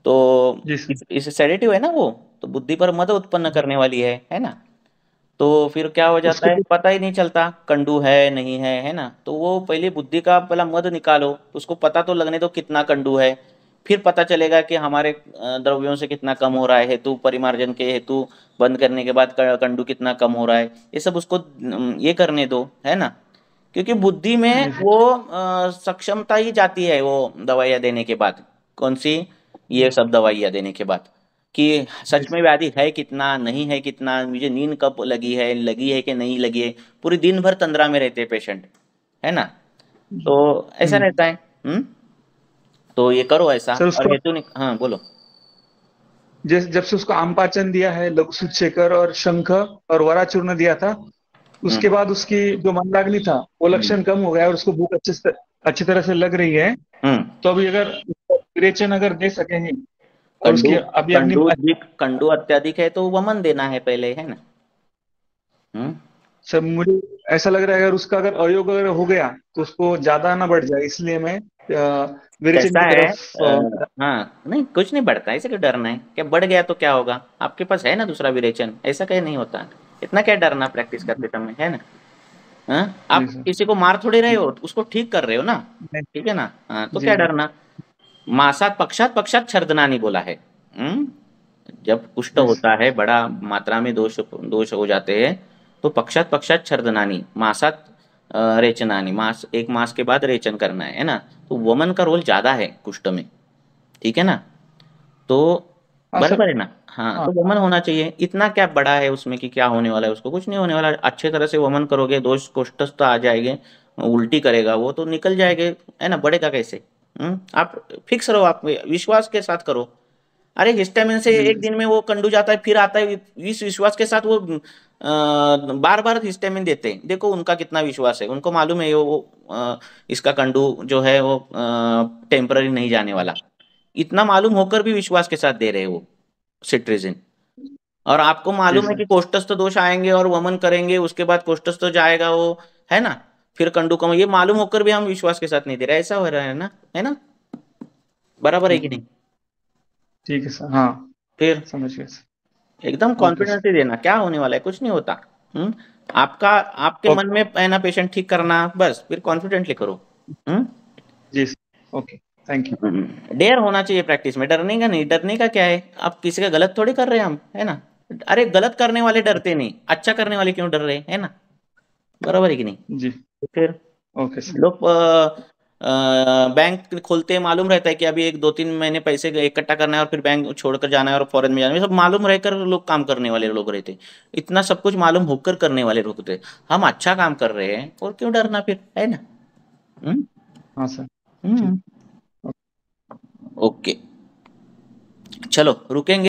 तो इस सेडेटिव है ना वो, तो बुद्धि पर मद उत्पन्न करने वाली है ना। तो फिर क्या हो जाता है, पता ही नहीं चलता कंडू है नहीं है ना। तो वो पहले बुद्धि का पहला मद निकालो, उसको पता तो लगने दो कितना कंडू है, फिर पता चलेगा कि हमारे द्रव्यों से कितना कम हो रहा है, हेतु परिमार्जन के हेतु बंद करने के बाद कंडू कितना कम हो रहा है, ये सब उसको ये करने दो, है ना। क्योंकि बुद्धि में वो सक्षमता ही जाती है वो दवाइयाँ देने के बाद, कौन सी, ये सब दवाइयाँ देने के बाद, कि सच में व्याधि है कितना नहीं है कितना, मुझे नींद कब लगी है कि नहीं लगी है, पूरी दिन भर तंद्रा में रहते हैं पेशेंट, है ना। तो ऐसा रहता है। तो ये करो ऐसा। और हेतु नहीं, हाँ बोलो। जब से उसको आमपाचन दिया है, लघु सूचेकर और शंख और वरा चूर्ण दिया था, उसके बाद उसकी जो मनलागनी था वो लक्षण कम हो गया और उसको भूख अच्छी तरह से लग रही है। तो अभी अगर विरेचन अगर दे सकेंगे और उसकी अभी कंडू अत्याधिक है तो वमन देना है पहले, है ना। सर मुझे ऐसा लग रहा है अगर उसका अगर अयोग अगर हो गया तो उसको ज्यादा ना बढ़ जाए, इसलिए मैं विरेचन की तरफ। हाँ नहीं, कुछ नहीं बढ़ता, ऐसे क्यों डरना है, क्या बढ़ गया तो क्या होगा, आपके पास है ना दूसरा विरेचन, ऐसा कहीं नहीं होता, इतना क्या डरना प्रैक्टिस करते समय, है ना। हाँ, आप किसी को मार थोड़े रहे हो, उसको ठीक कर रहे हो ना, ठीक है ना। हाँ, तो क्या डरना। मासात पक्षात छर्दनानी बोला है। जब कुष्ठ होता है, बड़ा मात्रा में दोष हो जाते हैं, तो पक्षात छर्दनानी, मासात रेचनानी, मास एक मास के बाद रेचन करना है ना। तो वमन का रोल ज्यादा है कुष्ठ में, ठीक है ना। तो बराबर है ना। हाँ, तो वमन होना चाहिए, इतना क्या बड़ा है उसमें कि क्या होने वाला है, उसको कुछ नहीं होने वाला, अच्छे तरह से वमन करोगे, दोष कुष्ठस्थ आ जाएंगे, उल्टी करेगा वो तो निकल जाएंगे, है ना, बढ़ेगा कैसे। आप फिक्स रहो, आप विश्वास के साथ करो। अरे हिस्टामिन से एक दिन में वो कंडू जाता है, फिर आता है, इस विश्वास के साथ वो बार बार हिस्टामिन देते हैं, देखो उनका कितना विश्वास है, उनको मालूम है वो इसका कंडू जो है वो टेम्पररी नहीं जाने वाला, इतना मालूम होकर भी विश्वास के साथ दे रहे हैं वो सिट्रिजिन। और आपको मालूम है कि कोष्ठस्थ दोष आएंगे और वमन करेंगे, उसके बाद कोष्ठस्थ जाएगा वो, है ना, फिर कंडू कम, ये मालूम होकर भी हम विश्वास के साथ नहीं दे रहे, ऐसा हो रहा है ना, बराबर है कि नहीं। ठीक है सर, हाँ फिर समझ गया सर। एकदम कॉन्फिडेंस से देना, क्या होने वाला है, कुछ नहीं होता। आपके मन में है ना पेशेंट ठीक करना, बस फिर कॉन्फिडेंटली करो। जी ओके, थैंक यू। डेयर होना चाहिए प्रैक्टिस में, डरने का नहीं, डरने का क्या है, आप किसी का गलत थोड़ी कर रहे हैं हम, है ना। अरे गलत करने वाले डरते नहीं, अच्छा करने वाले क्यों डर रहे हैं, है ना, बराबर है कि नहीं। जी फिर ओके सर। लोग बैंक खोलते हैं, मालूम रहता है कि अभी 1-2-3 महीने पैसे इकट्ठा करना है और फिर बैंक छोड़कर जाना है और फॉरेन में जाना है, सब मालूम रहकर लोग काम करने वाले लोग रहते, इतना सब कुछ मालूम होकर करने वाले लोग थे। हम अच्छा काम कर रहे हैं और क्यों डरना फिर, है ना। हाँ सर। ओके, चलो रुकेंगे।